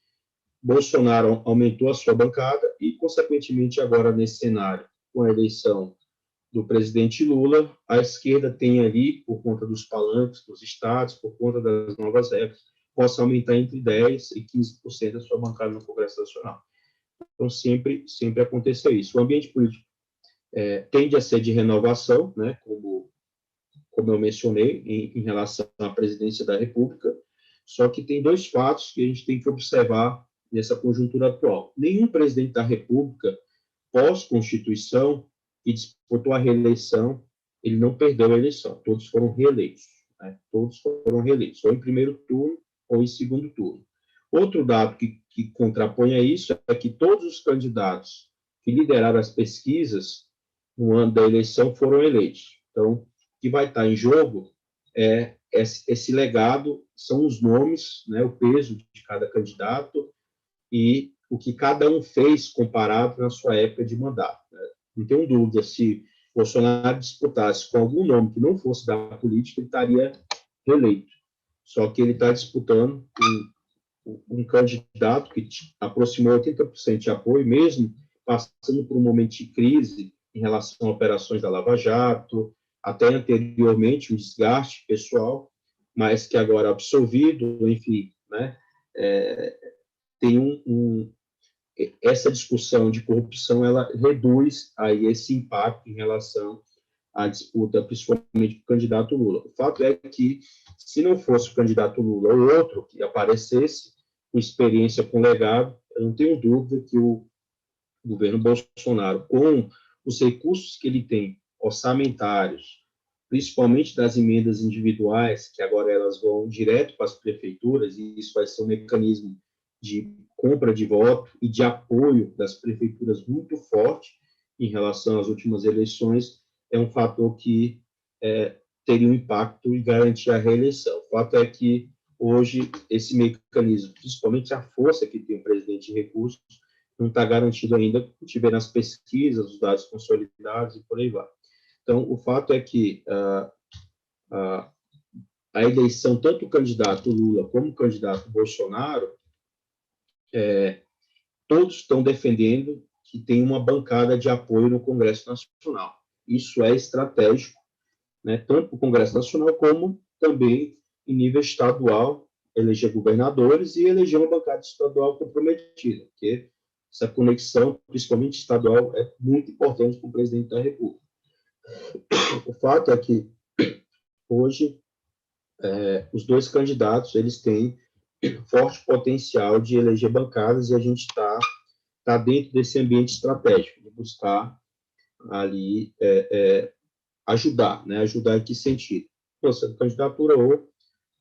Bolsonaro aumentou a sua bancada e, consequentemente, agora nesse cenário, com a eleição do presidente Lula, a esquerda tem ali, por conta dos palanques dos estados, por conta das novas regras, possa aumentar entre 10% e 15% da sua bancada no Congresso Nacional. Então, sempre aconteceu isso. O ambiente político tende a ser de renovação, né, como eu mencionei, em relação à presidência da República, só que tem dois fatos que a gente tem que observar nessa conjuntura atual. Nenhum presidente da República, pós-Constituição, que disputou a reeleição, ele não perdeu a eleição, todos foram reeleitos, né? Todos foram reeleitos, ou em primeiro turno ou em segundo turno. Outro dado que contrapõe a isso é que todos os candidatos que lideraram as pesquisas no ano da eleição foram eleitos. Então, o que vai estar em jogo é esse legado, são os nomes, né, o peso de cada candidato e o que cada um fez comparado na sua época de mandato, né? Não tenho dúvida, se Bolsonaro disputasse com algum nome que não fosse da política, ele estaria reeleito. Só que ele está disputando um candidato que aproximou 80% de apoio, mesmo passando por um momento de crise em relação a operações da Lava Jato, até anteriormente um desgaste pessoal, mas que agora é absolvido, enfim, né, tem essa discussão de corrupção, ela reduz aí esse impacto em relação à disputa, principalmente do candidato Lula. O fato é que, se não fosse o candidato Lula ou outro que aparecesse com experiência, com legado, eu não tenho dúvida que o governo Bolsonaro, com os recursos que ele tem, orçamentários, principalmente das emendas individuais, que agora elas vão direto para as prefeituras, e isso vai ser um mecanismo de compra de voto e de apoio das prefeituras muito forte em relação às últimas eleições, é um fator que teria um impacto e garantir a reeleição. O fato é que, hoje, esse mecanismo, principalmente a força que tem o presidente de recursos, não está garantido ainda, se tiver nas pesquisas, os dados consolidados e por aí vai. Então, o fato é que a eleição, tanto o candidato Lula como o candidato Bolsonaro, todos estão defendendo que tem uma bancada de apoio no Congresso Nacional. Isso é estratégico, né, tanto para o Congresso Nacional como também em nível estadual, eleger governadores e eleger uma bancada estadual comprometida, porque essa conexão, principalmente estadual, é muito importante para o presidente da República. O fato é que, hoje, os dois candidatos eles têm forte potencial de eleger bancadas e a gente está dentro desse ambiente estratégico, de buscar ali ajudar, né? Ajudar em que sentido? Sendo candidatura ou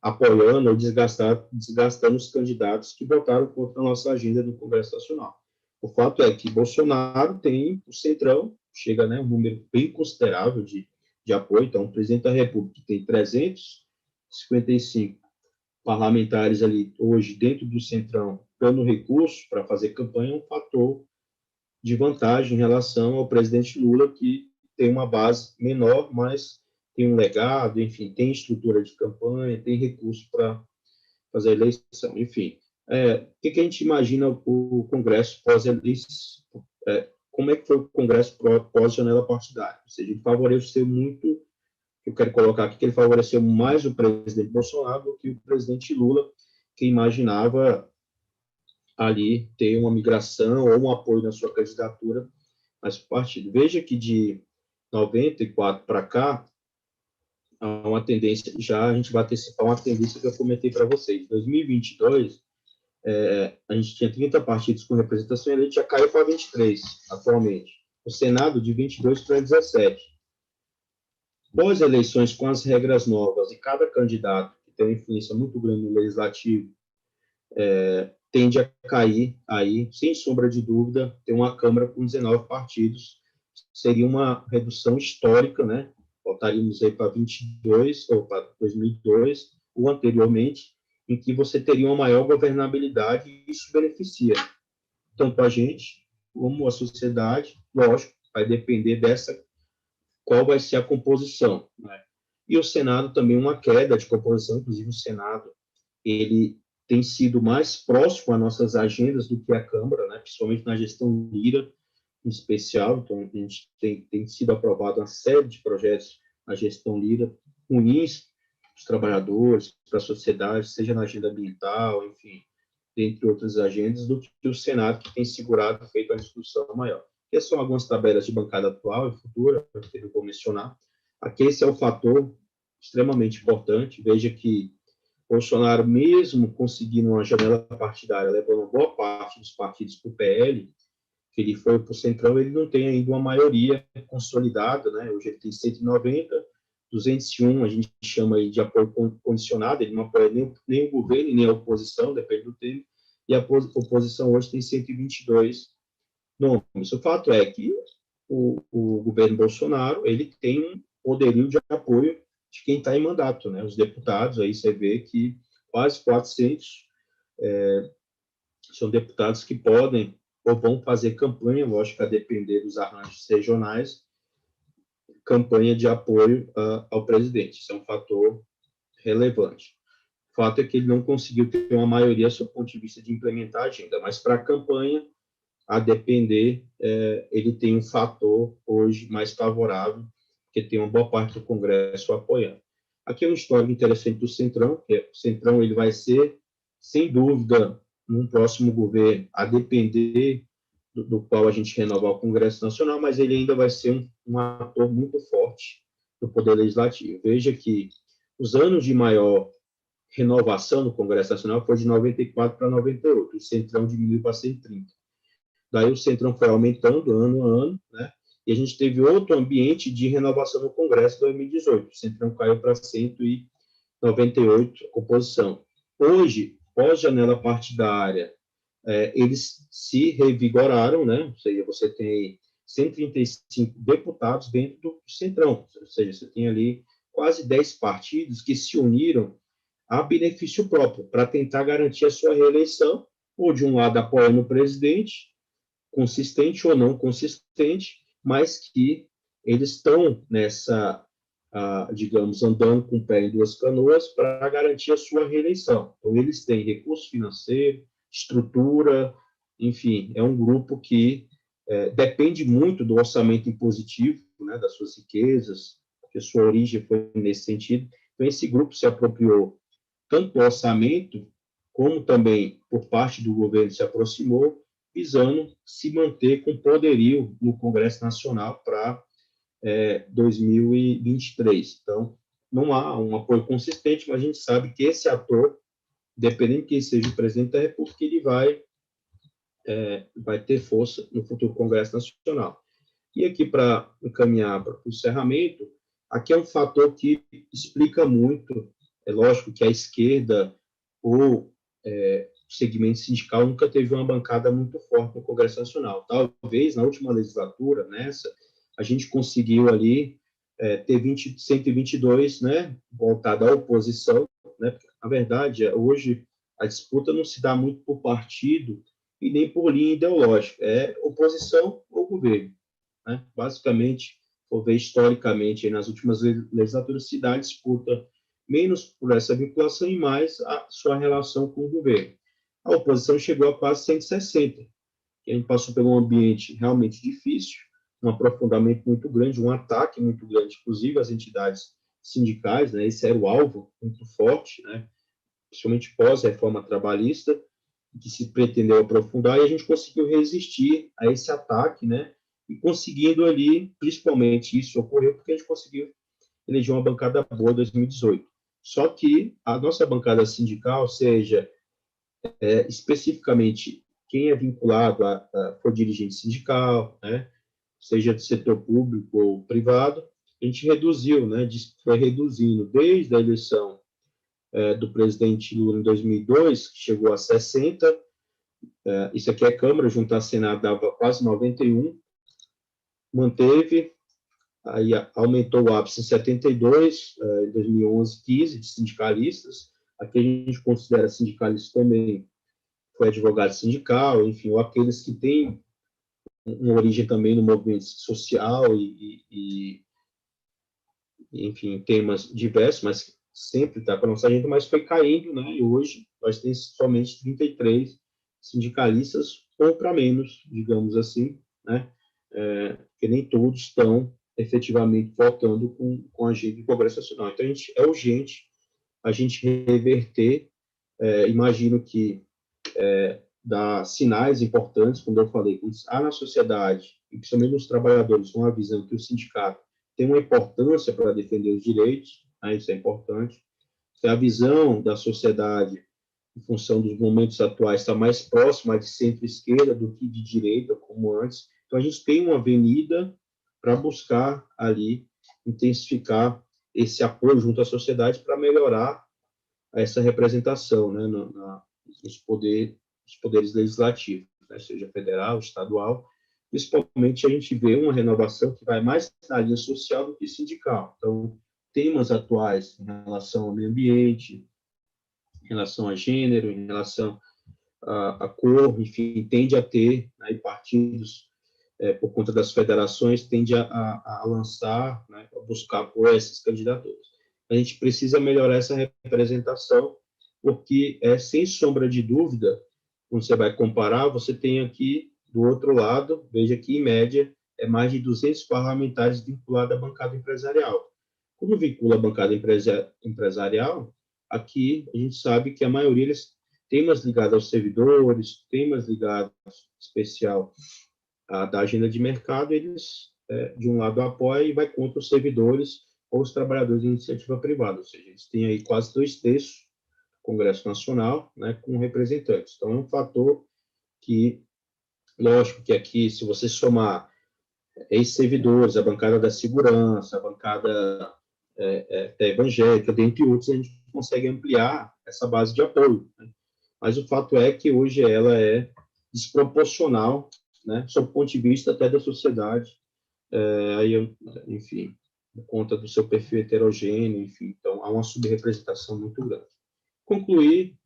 apoiando ou desgastando os candidatos que votaram contra a nossa agenda no Congresso Nacional. O fato é que Bolsonaro tem o centrão, chega, né, um número bem considerável de apoio. Então, o presidente da República tem 355 parlamentares ali hoje dentro do centrão, dando recurso para fazer campanha, é um fator de vantagem em relação ao presidente Lula, que tem uma base menor, mas tem um legado, enfim, tem estrutura de campanha, tem recurso para fazer a eleição, enfim. O que a gente imagina o Congresso pós-eleição? Como é que foi o Congresso pós-janela partidária? Ou seja, ele favoreceu muito, eu quero colocar aqui que ele favoreceu mais o presidente Bolsonaro do que o presidente Lula, que imaginava ali ter uma migração ou um apoio na sua candidatura mais para o partido. Veja que de 94 para cá, há uma tendência, já a gente vai antecipar uma tendência que eu comentei para vocês. Em 2022, a gente tinha 30 partidos com representação eleita, já caiu para 23 atualmente. O Senado de 22 para 17. Pós eleições com as regras novas e cada candidato que tem uma influência muito grande no legislativo tende a cair aí, sem sombra de dúvida, ter uma Câmara com 19 partidos. Seria uma redução histórica, né? Voltaríamos aí para 22 ou para 2002 ou anteriormente, em que você teria uma maior governabilidade e isso beneficia tanto a gente como a sociedade. Lógico, vai depender dessa qual vai ser a composição, né? E o Senado também uma queda de composição, inclusive o Senado ele tem sido mais próximo às nossas agendas do que a Câmara, né? Principalmente na gestão Lira, em especial. Então, a gente tem sido aprovado uma série de projetos na gestão Lira, ruins para os trabalhadores, para a sociedade, seja na agenda ambiental, enfim, dentre outras agendas, do que o Senado, que tem segurado, feito a discussão maior. Essas são algumas tabelas de bancada atual e futura, que eu vou mencionar. Aqui esse é o fator extremamente importante. Veja que Bolsonaro, mesmo conseguindo uma janela partidária, levando boa parte dos partidos para o PL, que ele foi para o Centrão, ele não tem ainda uma maioria consolidada, né? Hoje ele tem 190, 201, a gente chama aí de apoio condicionado, ele não apoia nem o governo, nem a oposição, depende do tempo, e a oposição hoje tem 122 nomes. O fato é que o governo Bolsonaro, ele tem um poderio de apoio de quem está em mandato, né? Os deputados, aí você vê que quase 400 são deputados que podem ou vão fazer campanha, lógico, a depender dos arranjos regionais, campanha de apoio ao presidente. Isso é um fator relevante. O fato é que ele não conseguiu ter uma maioria do ponto de vista de implementar a agenda, mas para a campanha, a depender, ele tem um fator hoje mais favorável, que tem uma boa parte do Congresso apoiando. Aqui é uma história interessante do Centrão, que o Centrão ele vai ser, sem dúvida, num próximo governo, a depender do qual a gente renovar o Congresso Nacional, mas ele ainda vai ser um ator muito forte do Poder Legislativo. Veja que os anos de maior renovação no Congresso Nacional foi de 94 para 98, o Centrão diminuiu para 130. Daí o Centrão foi aumentando ano a ano, né? E a gente teve outro ambiente de renovação no Congresso em 2018. O Centrão caiu para 198 composição. Hoje, pós-janela partidária, eles se revigoraram, né? Ou seja, você tem 135 deputados dentro do Centrão. Ou seja, você tem ali quase 10 partidos que se uniram a benefício próprio para tentar garantir a sua reeleição, ou de um lado apoiando o presidente, consistente ou não consistente, mas que eles estão nessa, digamos, andando com o pé em duas canoas para garantir a sua reeleição. Então, eles têm recurso financeiro, estrutura, enfim, é um grupo que depende muito do orçamento impositivo, né, das suas riquezas, porque sua origem foi nesse sentido. Então, esse grupo se apropriou tanto do orçamento, como também, por parte do governo, se aproximou, visando se manter com poderio no Congresso Nacional para 2023. Então, não há um apoio consistente, mas a gente sabe que esse ator, dependendo de quem seja o presidente da República, ele vai ter força no futuro Congresso Nacional. E aqui, para encaminhar para o encerramento, aqui é um fator que explica muito, é lógico que a esquerda ou o segmento sindical nunca teve uma bancada muito forte no Congresso Nacional. Talvez, na última legislatura, a gente conseguiu ali ter 122, né, voltado à oposição, né, porque, na verdade, hoje a disputa não se dá muito por partido e nem por linha ideológica, é oposição ou governo, né? Basicamente, for ver historicamente, aí, nas últimas legislaturas, se dá disputa menos por essa vinculação e mais a sua relação com o governo. A oposição chegou a quase 160, que a gente passou por um ambiente realmente difícil, um aprofundamento muito grande, um ataque muito grande, inclusive às entidades sindicais, né? Esse era o alvo muito forte, né? Principalmente pós-reforma trabalhista, que se pretendeu aprofundar, e a gente conseguiu resistir a esse ataque, né? E conseguindo ali, principalmente isso ocorreu porque a gente conseguiu eleger uma bancada boa em 2018. Só que a nossa bancada sindical, seja especificamente quem é vinculado for dirigente sindical, né? Seja do setor público ou privado, a gente reduziu, né? Foi reduzindo desde a eleição do presidente Lula em 2002, que chegou a 60, isso aqui é Câmara, junto à Senado dava quase 91, manteve, aí aumentou o ápice em 72, em 2011, 15 de sindicalistas, aqui a gente considera sindicalista também, foi advogado sindical, enfim, ou aqueles que têm uma origem também no movimento social enfim, temas diversos, mas sempre está com a nossa agenda, mas foi caindo, né? E hoje nós temos somente 33 sindicalistas, ou para menos, digamos assim, né? Porque nem todos estão efetivamente votando com a agenda do Congresso Nacional. Então, é urgente a gente reverter, imagino que dá sinais importantes, como eu falei, quando há na sociedade, e principalmente nos trabalhadores, uma visão que o sindicato tem uma importância para defender os direitos, né? Isso é importante. Se a visão da sociedade, em função dos momentos atuais, está mais próxima de centro-esquerda do que de direita, como antes, então a gente tem uma avenida para buscar ali intensificar esse apoio junto à sociedade para melhorar essa representação, né, nos poderes legislativos, né, seja federal, estadual. Principalmente, a gente vê uma renovação que vai mais na linha social do que sindical. Então, temas atuais em relação ao meio ambiente, em relação a gênero, em relação a cor, enfim, tende a ter, né, partidos, por conta das federações, tende a lançar, né, a buscar apoio a essas candidaturas. A gente precisa melhorar essa representação, porque, sem sombra de dúvida, quando você vai comparar, você tem aqui, do outro lado, veja que, em média, é mais de 200 parlamentares vinculados à bancada empresarial. Quando vincula a bancada empresarial, aqui a gente sabe que a maioria eles temas ligados aos servidores, temas ligados, especial, da agenda de mercado, eles, de um lado, apoiam e vai contra os servidores ou os trabalhadores de iniciativa privada, ou seja, eles têm aí quase 2/3 do Congresso Nacional, né, com representantes. Então, é um fator que, lógico que aqui, se você somar ex-servidores, a bancada da segurança, a bancada da evangélica, dentre outros, a gente consegue ampliar essa base de apoio, né? Mas o fato é que hoje ela é desproporcional, né, sob o ponto de vista até da sociedade, aí, enfim, por conta do seu perfil heterogêneo, enfim, então há uma subrepresentação muito grande. Concluir,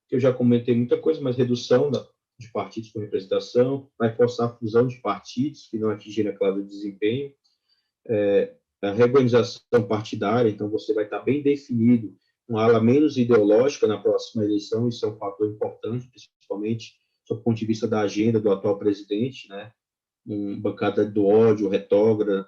que eu já comentei muita coisa, mas redução de partidos com representação, vai forçar a fusão de partidos que não atingirem a classe de desempenho, a reorganização partidária, então você vai estar bem definido, uma ala menos ideológica na próxima eleição, isso é um fator importante, principalmente do ponto de vista da agenda do atual presidente, né? Bancada do ódio, retógrada,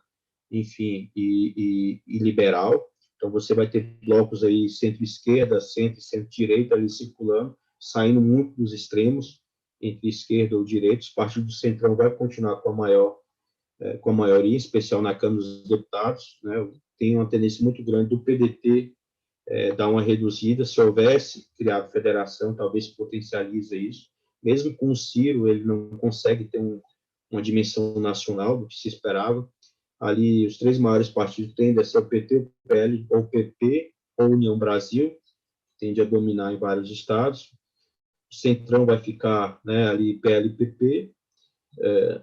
enfim, e liberal. Então, você vai ter blocos aí centro-esquerda, centro e centro-direita ali circulando, saindo muito dos extremos, entre esquerda ou direita. Os partidos do centrão vai continuar com a maioria, em especial na Câmara dos Deputados, né? Tem uma tendência muito grande do PDT dar uma reduzida. Se houvesse criado federação, talvez potencialize isso. Mesmo com o Ciro, ele não consegue ter uma dimensão nacional do que se esperava. Ali, os 3 maiores partidos tendem a ser o PT, o PL, ou o PP, ou União Brasil, tende a dominar em vários estados. O Centrão vai ficar, né, ali PL e PP,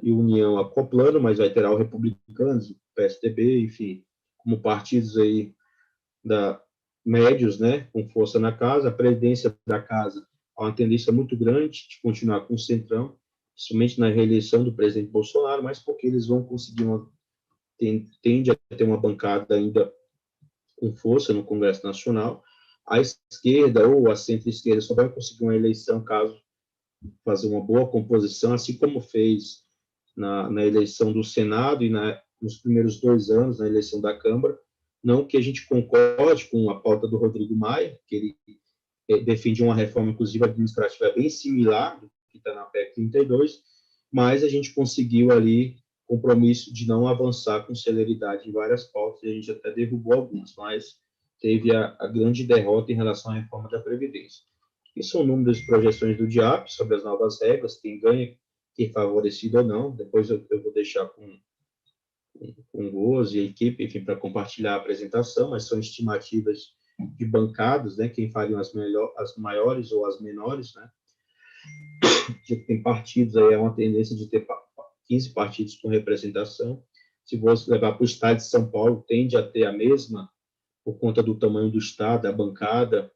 e União acoplando, mas vai ter o Republicanos, o PSDB, enfim, como partidos aí médios, né, com força na casa. A presidência da casa há uma tendência muito grande de continuar com o Centrão, principalmente na reeleição do presidente Bolsonaro, mas porque eles vão conseguir tende a ter uma bancada ainda com força no Congresso Nacional. A esquerda ou a centro-esquerda só vai conseguir uma eleição caso fazer uma boa composição, assim como fez na eleição do Senado e nos primeiros 2 anos, na eleição da Câmara. Não que a gente concorde com a pauta do Rodrigo Maia, que ele defende uma reforma, inclusive, administrativa bem similar do que está na PEC 32, mas a gente conseguiu ali compromisso de não avançar com celeridade em várias pautas, e a gente até derrubou algumas, mas teve a grande derrota em relação à reforma da Previdência. E são números e projeções do DIAP sobre as novas regras, quem ganha, quem é favorecido ou não. Depois eu vou deixar com o Gozo e a equipe, enfim, para compartilhar a apresentação, mas são estimativas de bancadas, né, quem fariam as maiores ou as menores, né? Tem partidos aí, é uma tendência de ter 15 partidos com representação. Se você levar para o estado de São Paulo, tende a ter a mesma, por conta do tamanho do estado, a bancada,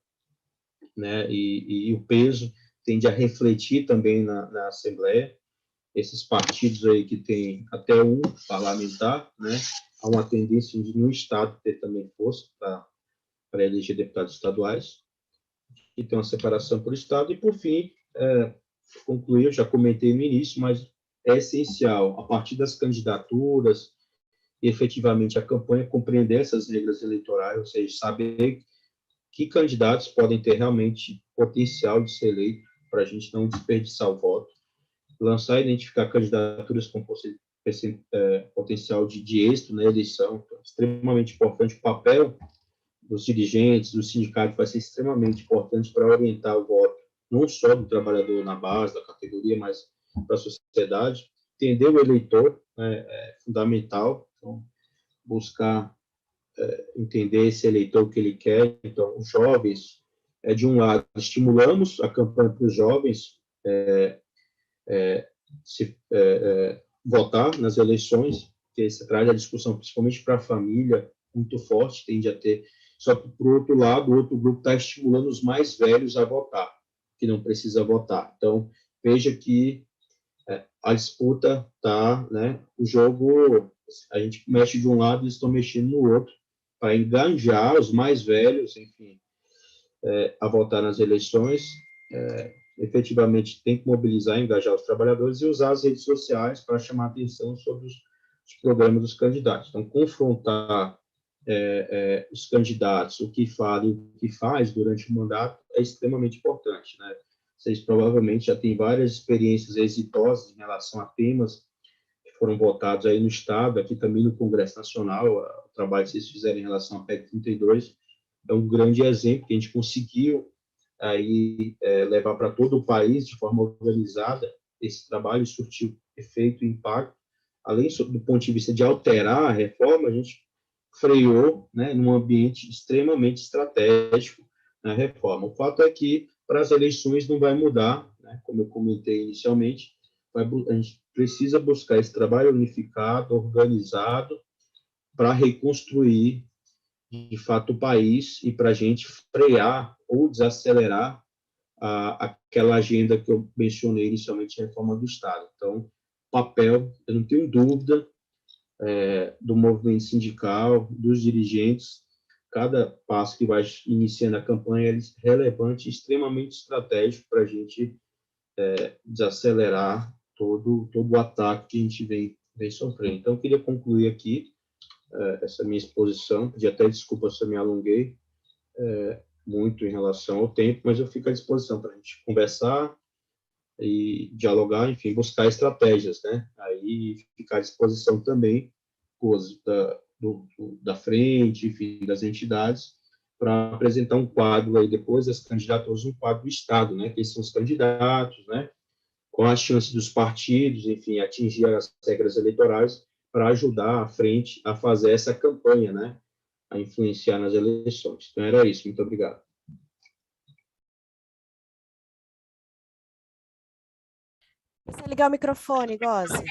né, e o peso tende a refletir também na Assembleia. Esses partidos aí que tem até um parlamentar, né, há uma tendência de, no estado, ter também força para eleger deputados estaduais, e tem uma separação por estado. E, por fim, concluir, eu já comentei no início, mas é essencial, a partir das candidaturas e, efetivamente, a campanha, compreender essas regras eleitorais, ou seja, saber que candidatos podem ter realmente potencial de ser eleito, para a gente não desperdiçar o voto, lançar e identificar candidaturas com potencial de êxito na eleição. Então, é extremamente importante. O papel dos dirigentes, dos sindicatos, vai ser extremamente importante para orientar o voto, não só do trabalhador na base da categoria, mas para a sociedade. Entender o eleitor é fundamental. Então, buscar entender esse eleitor, o que ele quer. Então, os jovens, de um lado, estimulamos a campanha para os jovens votar nas eleições, que se traz a discussão, principalmente para a família, muito forte, tende a ter. Só que, por outro lado, o outro grupo está estimulando os mais velhos a votar, que não precisa votar. Então, veja que a disputa está, né, o jogo, a gente mexe de um lado e eles estão mexendo no outro, para engajar os mais velhos, enfim, a votar nas eleições. Efetivamente, tem que mobilizar, engajar os trabalhadores e usar as redes sociais para chamar atenção sobre os programas dos candidatos. Então, confrontar os candidatos, o que fala e o que faz durante o mandato é extremamente importante, né? Vocês provavelmente já têm várias experiências exitosas em relação a temas que foram votados aí no Estado, aqui também no Congresso Nacional. O trabalho que vocês fizeram em relação à PEC 32 é um grande exemplo que a gente conseguiu aí levar para todo o país de forma organizada esse trabalho, surtiu efeito e impacto. Além do ponto de vista de alterar a reforma, a gente freou, né, num ambiente extremamente estratégico na reforma. O fato é que para as eleições não vai mudar, né, como eu comentei inicialmente, a gente precisa buscar esse trabalho unificado, organizado, para reconstruir de fato o país e para a gente frear ou desacelerar aquela agenda que eu mencionei inicialmente, a reforma do Estado. Então, papel, eu não tenho dúvida, do movimento sindical, dos dirigentes, cada passo que vai iniciando a campanha é relevante e extremamente estratégico para a gente desacelerar todo o ataque que a gente vem sofrendo. Então, eu queria concluir aqui essa minha exposição, pedi até desculpa se eu me alonguei muito em relação ao tempo, mas eu fico à disposição para a gente conversar e dialogar, enfim, buscar estratégias, né? Aí ficar à disposição também da frente, enfim, das entidades, para apresentar um quadro aí depois das candidaturas, um quadro do Estado, né? Quem são os candidatos, né? Qual a chance dos partidos, enfim, atingir as regras eleitorais para ajudar a frente a fazer essa campanha, né? A influenciar nas eleições. Então, era isso. Muito obrigado. Você ligar o microfone, Gozzi.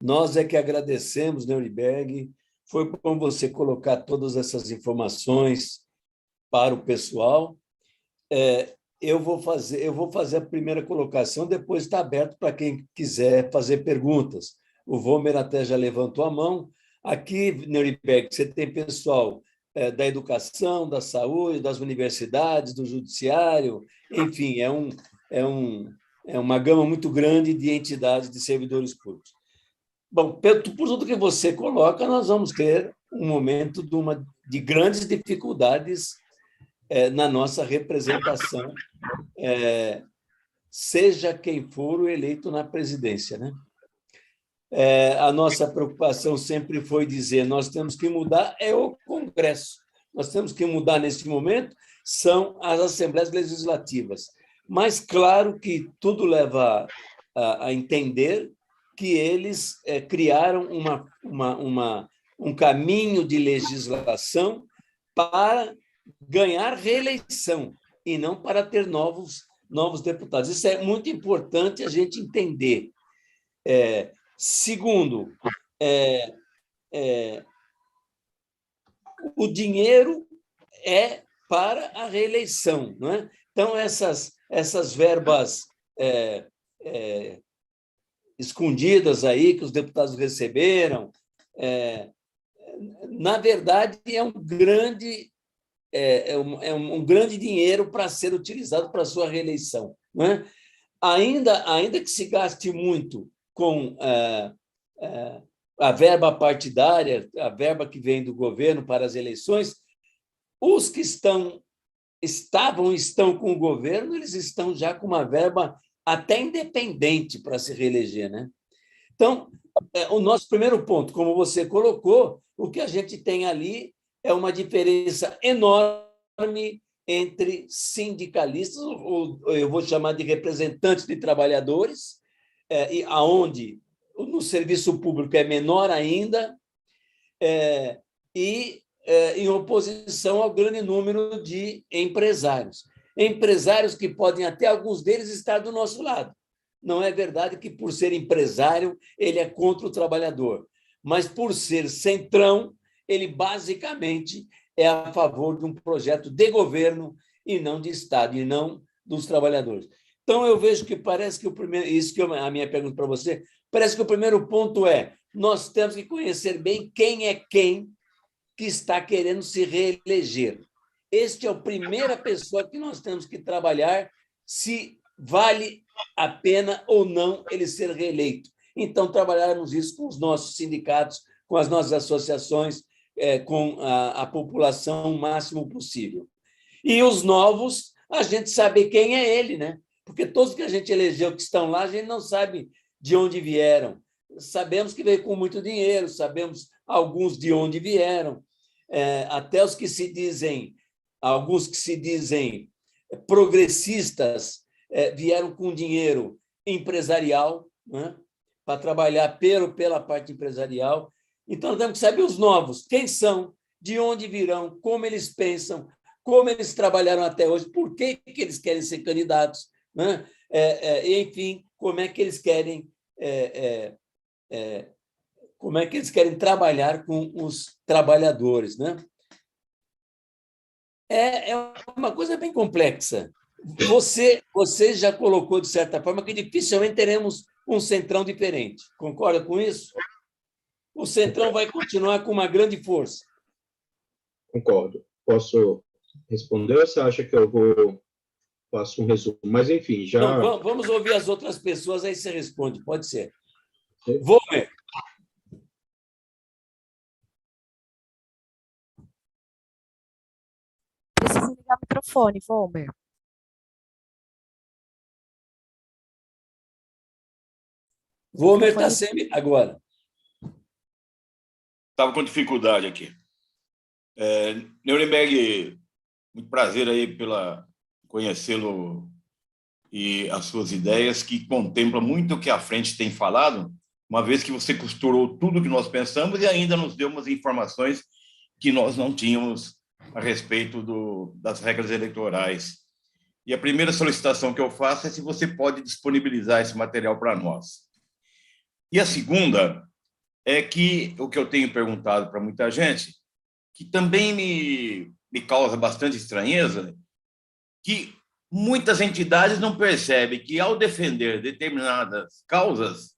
Nós é que agradecemos, Neuriberg. Foi bom você colocar todas essas informações para o pessoal. Eu vou fazer a primeira colocação, depois está aberto para quem quiser fazer perguntas. O Vomer até já levantou a mão. Aqui, Nuremberg, você tem pessoal da educação, da saúde, das universidades, do judiciário, enfim, é uma gama muito grande de entidades de servidores públicos. Bom, por tudo que você coloca, nós vamos ter um momento de grandes dificuldades na nossa representação, seja quem for o eleito na presidência, né? A nossa preocupação sempre foi dizer: nós temos que mudar o Congresso, nós temos que mudar neste momento são as assembleias legislativas. Mas claro que tudo leva a entender que eles criaram um caminho de legislação para ganhar reeleição e não para ter novos deputados. Isso é muito importante a gente entender. Segundo, o dinheiro é para a reeleição, não é? Então, essas verbas escondidas aí que os deputados receberam, na verdade, é um grande dinheiro para ser utilizado para a sua reeleição, não é? Ainda que se gaste muito com a verba partidária, a verba que vem do governo para as eleições, os que estão com o governo, eles estão já com uma verba até independente para se reeleger, né? Então, o nosso primeiro ponto, como você colocou, o que a gente tem ali é uma diferença enorme entre sindicalistas, ou eu vou chamar de representantes de trabalhadores, e aonde no serviço público é menor ainda, e em oposição ao grande número de empresários. Empresários que podem, até alguns deles, estar do nosso lado. Não é verdade que, por ser empresário, ele é contra o trabalhador, mas, por ser centrão, ele basicamente é a favor de um projeto de governo e não de Estado, e não dos trabalhadores. Então, eu vejo que parece que isso que é a minha pergunta para você, parece que o primeiro ponto nós temos que conhecer bem quem é quem que está querendo se reeleger. Este é a primeira pessoa que nós temos que trabalhar se vale a pena ou não ele ser reeleito. Então, trabalharmos isso com os nossos sindicatos, com as nossas associações, com a população o máximo possível. E os novos, a gente sabe quem é ele, né? Porque todos que a gente elegeu que estão lá, a gente não sabe de onde vieram. Sabemos que veio com muito dinheiro, sabemos alguns de onde vieram, até os que se dizem, alguns que se dizem progressistas, vieram com dinheiro empresarial, né, para trabalhar pela parte empresarial. Então, nós temos que saber os novos, quem são, de onde virão, como eles pensam, como eles trabalharam até hoje, por que eles querem ser candidatos, né? Enfim, como é que eles querem trabalhar com os trabalhadores, né? É uma coisa bem complexa. Você já colocou, de certa forma, que dificilmente teremos um centrão diferente. Concorda com isso? O centrão vai continuar com uma grande força. Concordo. Posso responder ou você acha que eu faço um resumo? Mas, enfim, já... Não, vamos ouvir as outras pessoas, aí você responde. Pode ser. Vomer. Precisa ligar o microfone, Vomer. Vomer está sem agora. Estava com dificuldade aqui. Nuremberg, muito prazer aí pela conhecê-lo e as suas ideias, que contempla muito o que a frente tem falado, uma vez que você costurou tudo o que nós pensamos e ainda nos deu umas informações que nós não tínhamos a respeito das regras eleitorais. E a primeira solicitação que eu faço é se você pode disponibilizar esse material para nós. E a segunda é que o que eu tenho perguntado para muita gente, que também me causa bastante estranheza, que muitas entidades não percebem que, ao defender determinadas causas,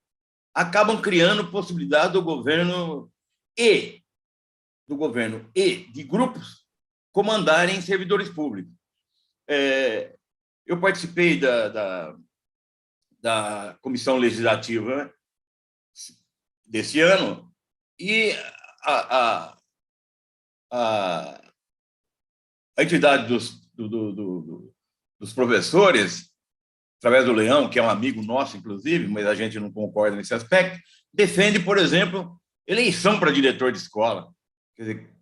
acabam criando possibilidade do governo e de grupos comandarem servidores públicos. Eu participei da comissão legislativa, né, desse ano, e a entidade dos professores, através do Leão, que é um amigo nosso, inclusive, mas a gente não concorda nesse aspecto, defende, por exemplo, eleição para diretor de escola, quer dizer,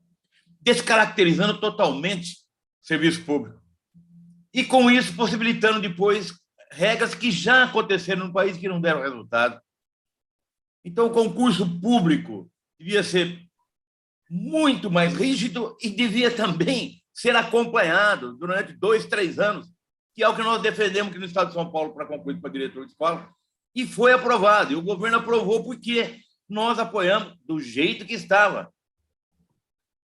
descaracterizando totalmente o serviço público. E, com isso, possibilitando depois regras que já aconteceram no país que não deram resultado. Então, o concurso público devia ser muito mais rígido e devia também ser acompanhado durante 2, 3 anos, que é o que nós defendemos aqui no Estado de São Paulo para concurso para diretor de escola, e foi aprovado. E o governo aprovou porque nós apoiamos do jeito que estava.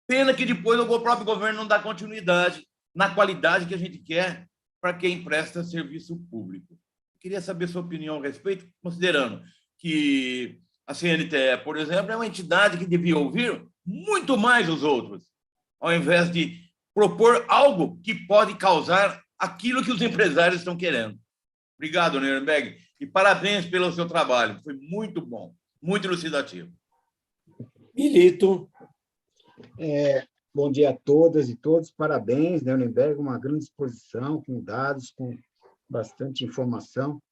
Pena que depois o próprio governo não dá continuidade na qualidade que a gente quer para quem presta serviço público. Queria saber sua opinião a respeito, considerando que a CNTE, por exemplo, é uma entidade que devia ouvir muito mais os outros, ao invés de propor algo que pode causar aquilo que os empresários estão querendo. Obrigado, Nuremberg, e parabéns pelo seu trabalho. Foi muito bom, muito elucidativo. Milito. Bom dia a todas e todos, parabéns, né, Nuremberg, uma grande exposição, com dados, com bastante informação,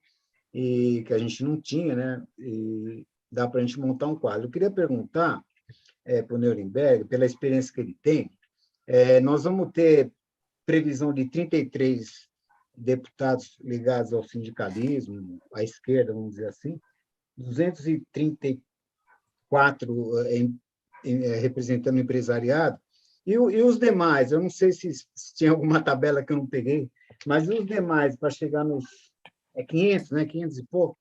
e que a gente não tinha, né, e dá para a gente montar um quadro. Eu queria perguntar para o Nuremberg, pela experiência que ele tem, nós vamos ter previsão de 33 deputados ligados ao sindicalismo, à esquerda, vamos dizer assim, 234 representando o empresariado, e os demais, eu não sei se tinha alguma tabela que eu não peguei, mas os demais, para chegar nos 500, né, 500 e pouco,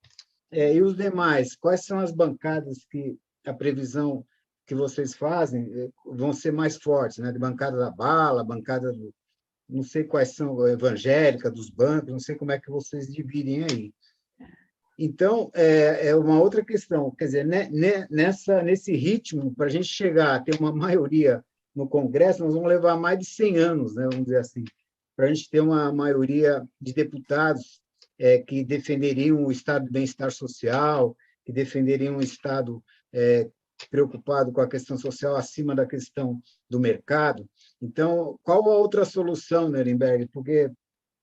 e os demais, quais são as bancadas que a previsão que vocês fazem vão ser mais fortes, né, de bancada da bala, bancada do, não sei quais são, evangélica, dos bancos, não sei como é que vocês dividem aí. Então, é uma outra questão, quer dizer, nesse ritmo, para a gente chegar a ter uma maioria no Congresso, nós vamos levar mais de 100 anos, né, vamos dizer assim, para a gente ter uma maioria de deputados que defenderiam o estado de bem-estar social, que defenderiam um estado preocupado com a questão social acima da questão do mercado. Então, qual a outra solução, Nuremberg? Porque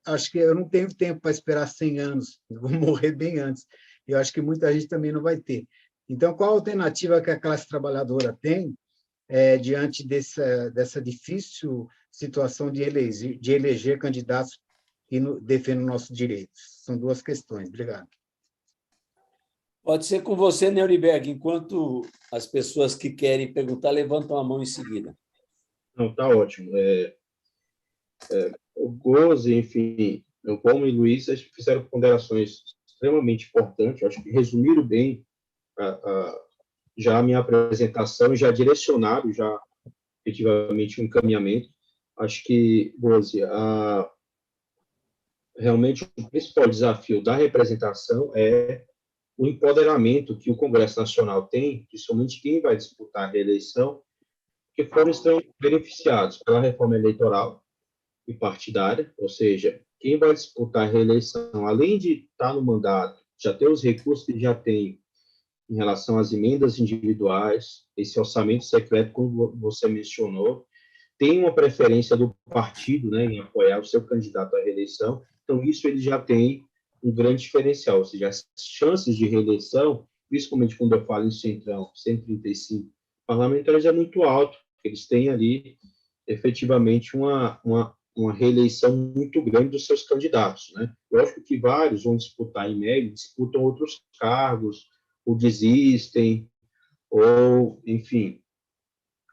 acho que eu não tenho tempo para esperar 100 anos, eu vou morrer bem antes. Eu acho que muita gente também não vai ter. Então, qual a alternativa que a classe trabalhadora tem diante dessa difícil situação de eleger candidatos que defendem nossos direitos? São duas questões. Obrigado. Pode ser com você, Nuremberg, enquanto as pessoas que querem perguntar levantam a mão em seguida. Não, está ótimo. O Goze, enfim, o Paulo e o Luiz fizeram ponderações extremamente importantes, eu acho que resumiram bem já a minha apresentação, já direcionaram já efetivamente um encaminhamento. Acho que, Goze, realmente o principal desafio da representação é o empoderamento que o Congresso Nacional tem, principalmente quem vai disputar a reeleição, que foram extremamente beneficiados pela reforma eleitoral e partidária, ou seja, quem vai disputar a reeleição, além de estar no mandato, já ter os recursos que já tem em relação às emendas individuais, esse orçamento secreto, como você mencionou, tem uma preferência do partido, né, em apoiar o seu candidato à reeleição, então isso ele já tem um grande diferencial, ou seja, as chances de reeleição, principalmente quando eu falo em Centrão, 135 parlamentares, é muito alto, eles têm ali efetivamente uma reeleição muito grande dos seus candidatos, né? Lógico que vários vão disputar, em média, disputam outros cargos, ou desistem, ou, enfim,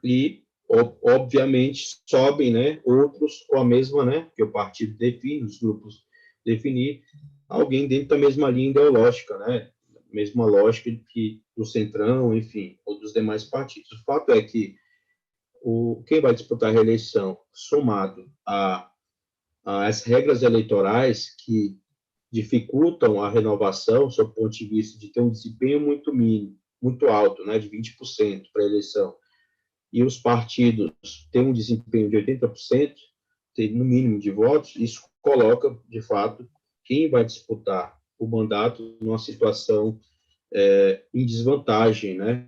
e, obviamente, sobem, né, outros com a mesma, né, que o partido define, os grupos definir, alguém dentro da mesma linha ideológica, né, mesma lógica que do Centrão, enfim, ou dos demais partidos. O fato é que quem vai disputar a reeleição, somado a as regras eleitorais que dificultam a renovação, sob o ponto de vista de ter um desempenho muito mínimo, muito alto, né, de 20% para a eleição, e os partidos têm um desempenho de 80%, tem no mínimo de votos, isso coloca, de fato, quem vai disputar o mandato numa situação em desvantagem, né?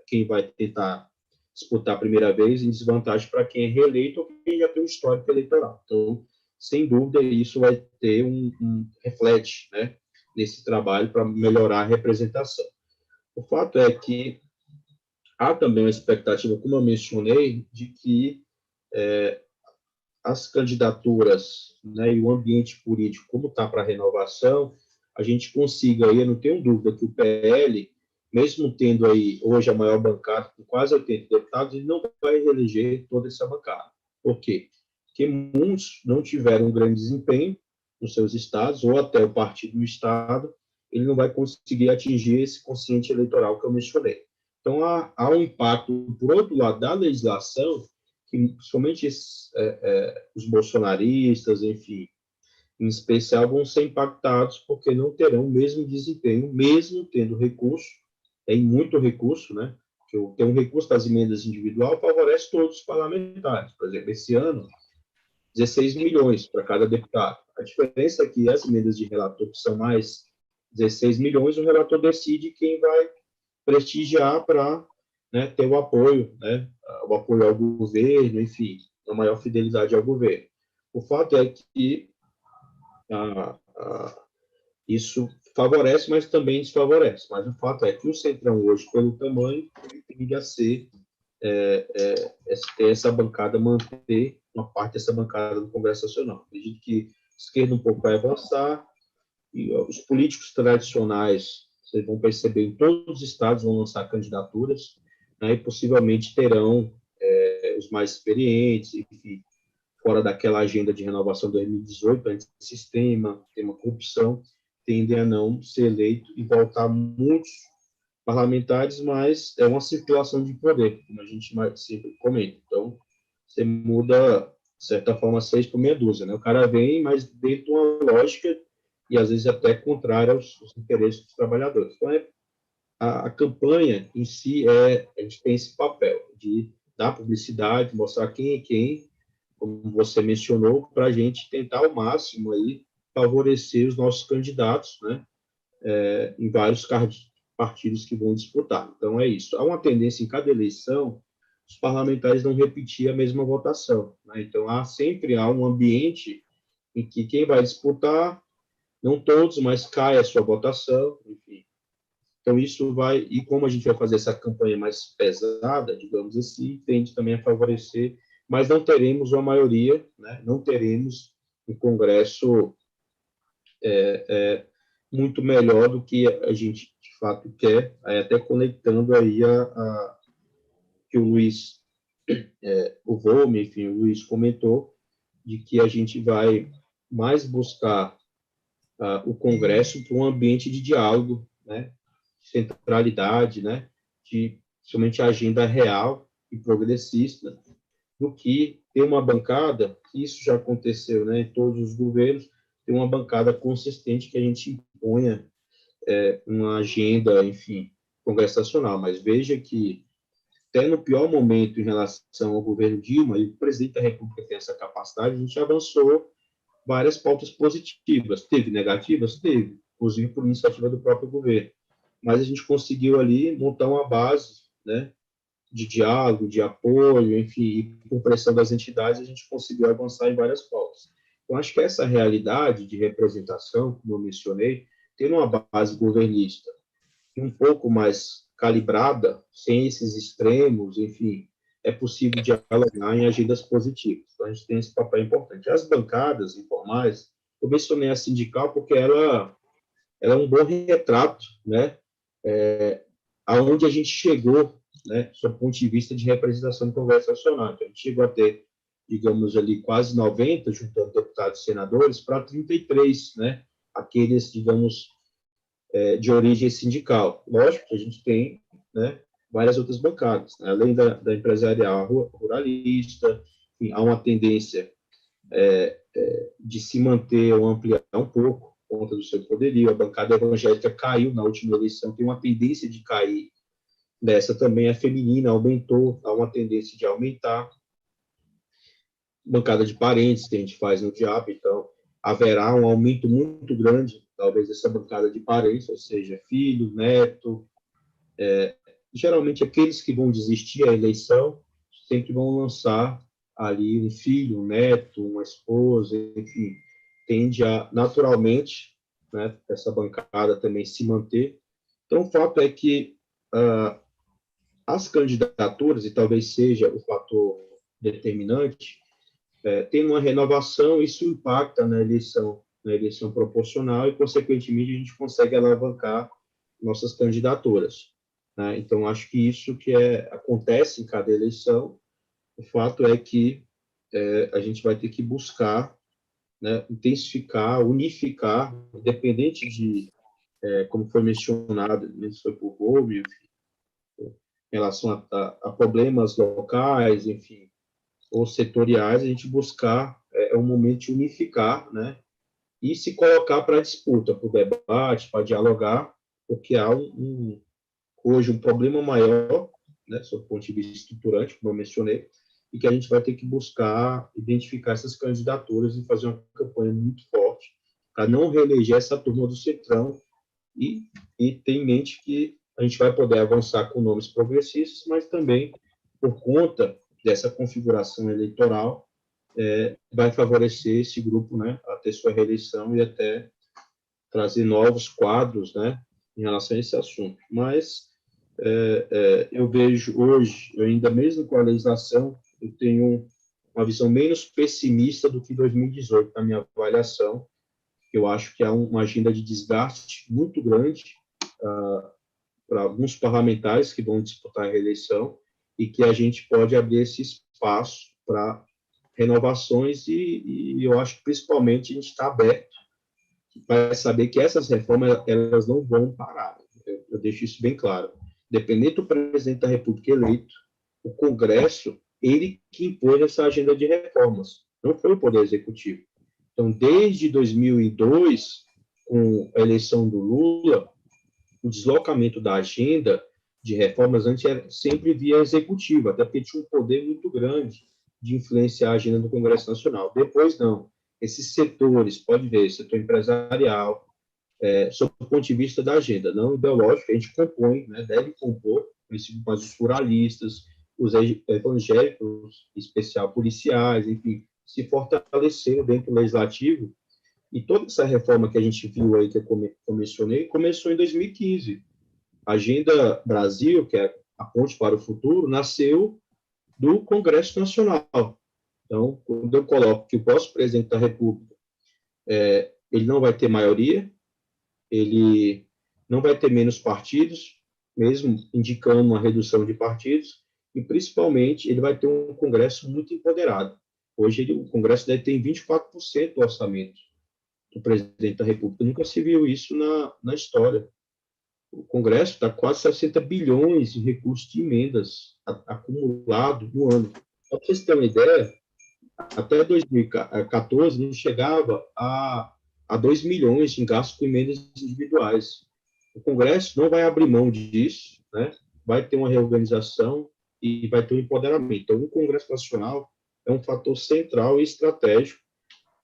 Quem vai tentar disputar a primeira vez em desvantagem para quem é reeleito ou quem já tem um histórico eleitoral. Então, sem dúvida, isso vai ter reflete, né, nesse trabalho para melhorar a representação. O fato é que há também uma expectativa, como eu mencionei, de que as candidaturas, né, e o ambiente político, como está para a renovação, a gente consiga aí, eu não tenho dúvida que o PL, mesmo tendo aí hoje a maior bancada, com quase 80 deputados, ele não vai reeleger toda essa bancada. Por quê? Porque muitos não tiveram um grande desempenho nos seus estados, ou até o partido no estado, ele não vai conseguir atingir esse quociente eleitoral que eu mencionei. Então, há um impacto, por outro lado, da legislação, que principalmente os bolsonaristas, enfim, em especial, vão ser impactados porque não terão o mesmo desempenho, mesmo tendo recurso, tem muito recurso, né? Que ter um recurso das emendas individual favorece todos os parlamentares. Por exemplo, esse ano, 16 milhões para cada deputado. A diferença é que as emendas de relator, que são mais 16 milhões, o relator decide quem vai prestigiar para, né, ter o apoio, né, o apoio ao governo, enfim, a maior fidelidade ao governo. O fato é que isso favorece, mas também desfavorece. Mas o fato é que o Centrão hoje, pelo tamanho, tende a ser essa bancada, manter uma parte dessa bancada do Congresso Nacional. Acredito que a esquerda um pouco vai avançar, e os políticos tradicionais, vocês vão perceber, em todos os estados vão lançar candidaturas, né, e possivelmente terão os mais experientes, enfim, fora daquela agenda de renovação 2018, antissistema, tema corrupção, tendem a não ser eleito e voltar muitos parlamentares, mas é uma circulação de poder, como a gente sempre comenta. Então, você muda, de certa forma, 6 por meia dúzia, né? O cara vem, mas dentro de uma lógica e, às vezes, até contrária aos interesses dos trabalhadores. Então, a campanha em si, a gente tem esse papel de dar publicidade, mostrar quem é quem, como você mencionou, para a gente tentar ao máximo aí favorecer os nossos candidatos, né, em vários partidos que vão disputar. Então, é isso. Há uma tendência em cada eleição, os parlamentares não repetir a mesma votação, né? Então, sempre há um ambiente em que quem vai disputar, não todos, mas cai a sua votação, enfim. Então, isso vai, e como a gente vai fazer essa campanha mais pesada, digamos assim, tende também a favorecer, mas não teremos uma maioria, né? Não teremos um Congresso muito melhor do que a gente, de fato, quer, aí até conectando aí que o Luiz, o Volme, enfim, o Luiz comentou, de que a gente vai mais buscar o Congresso para um ambiente de diálogo, né? Centralidade, né, de somente a agenda real e progressista, do que ter uma bancada, que isso já aconteceu, né, em todos os governos, ter uma bancada consistente que a gente imponha uma agenda, enfim, congressional. Mas veja que até no pior momento em relação ao governo Dilma, e o presidente da República tem essa capacidade, a gente avançou várias pautas positivas. Teve negativas? Teve, inclusive por iniciativa do próprio governo. Mas a gente conseguiu ali montar uma base, né, de diálogo, de apoio, enfim, e com pressão das entidades, a gente conseguiu avançar em várias pautas. Então, acho que essa realidade de representação, como eu mencionei, tendo uma base governista e um pouco mais calibrada, sem esses extremos, enfim, é possível dialogar em agendas positivas. Então, a gente tem esse papel importante. As bancadas informais, eu mencionei a sindical porque ela é um bom retrato, né, aonde a gente chegou, né, sob o ponto de vista de representação do Congresso Nacional. Então, a gente chegou a ter, digamos ali, quase 90, juntando deputados e senadores, para 33, né, aqueles, digamos, de origem sindical. Lógico que a gente tem, né, várias outras bancadas, né, além da empresarial ruralista, enfim, há uma tendência de se manter ou ampliar um pouco conta do seu poderio. A bancada evangélica caiu na última eleição, tem uma tendência de cair. Dessa também a feminina aumentou, há uma tendência de aumentar. Bancada de parentes que a gente faz no DIAP, então haverá um aumento muito grande, talvez, dessa bancada de parentes, ou seja, filho, neto. Geralmente, aqueles que vão desistir da eleição sempre vão lançar ali um filho, um neto, uma esposa, enfim, tende a, naturalmente, né, essa bancada também se manter. Então, o fato é que as candidaturas, e talvez seja o fator determinante, tem uma renovação, isso impacta na eleição proporcional e, consequentemente, a gente consegue alavancar nossas candidaturas, né? Então, acho que isso que acontece em cada eleição. O fato é que a gente vai ter que buscar, né, intensificar, unificar, independente de, como foi mencionado, isso foi por Gomes, em relação a problemas locais, enfim, ou setoriais, a gente buscar um momento de unificar, né, e se colocar para a disputa, para o debate, para dialogar, porque há hoje um problema maior, né, sob o ponto de vista estruturante, como eu mencionei, e que a gente vai ter que buscar identificar essas candidaturas e fazer uma campanha muito forte para não reeleger essa turma do Centrão e ter em mente que a gente vai poder avançar com nomes progressistas, mas também, por conta dessa configuração eleitoral, vai favorecer esse grupo, né, a ter sua reeleição e até trazer novos quadros, né, em relação a esse assunto. Mas eu vejo hoje, ainda mesmo com a legislação, eu tenho uma visão menos pessimista do que 2018, na minha avaliação. Eu acho que há uma agenda de desgaste muito grande para alguns parlamentares que vão disputar a reeleição e que a gente pode abrir esse espaço para renovações e eu acho que, principalmente, a gente está aberto para saber que essas reformas elas não vão parar. Eu deixo isso bem claro. Independente do presidente da República eleito, o Congresso, ele que impôs essa agenda de reformas, não foi o Poder Executivo. Então, desde 2002, com a eleição do Lula, o deslocamento da agenda de reformas antes era sempre via executiva, até porque tinha um poder muito grande de influenciar a agenda do Congresso Nacional. Depois, não. Esses setores, pode ver, setor empresarial, sob o ponto de vista da agenda, não ideológica, a gente compõe, né, deve compor, principalmente os pluralistas, os evangélicos, em especial policiais, enfim, se fortaleceram dentro do legislativo. E toda essa reforma que a gente viu aí, que eu mencionei, começou em 2015. A Agenda Brasil, que é a ponte para o futuro, nasceu do Congresso Nacional. Então, quando eu coloco que o próximo presidente da República, ele não vai ter maioria, ele não vai ter menos partidos, mesmo indicando uma redução de partidos, e, principalmente, ele vai ter um Congresso muito empoderado. Hoje, o Congresso deve ter 24% do orçamento do presidente da República. Nunca se viu isso na história. O Congresso está quase 60 bilhões de recursos de emendas acumulados no ano. Para vocês terem uma ideia, até 2014 não chegava a 2 milhões em gastos com emendas individuais. O Congresso não vai abrir mão disso, né? Vai ter uma reorganização e vai ter um empoderamento. Então, o Congresso Nacional é um fator central e estratégico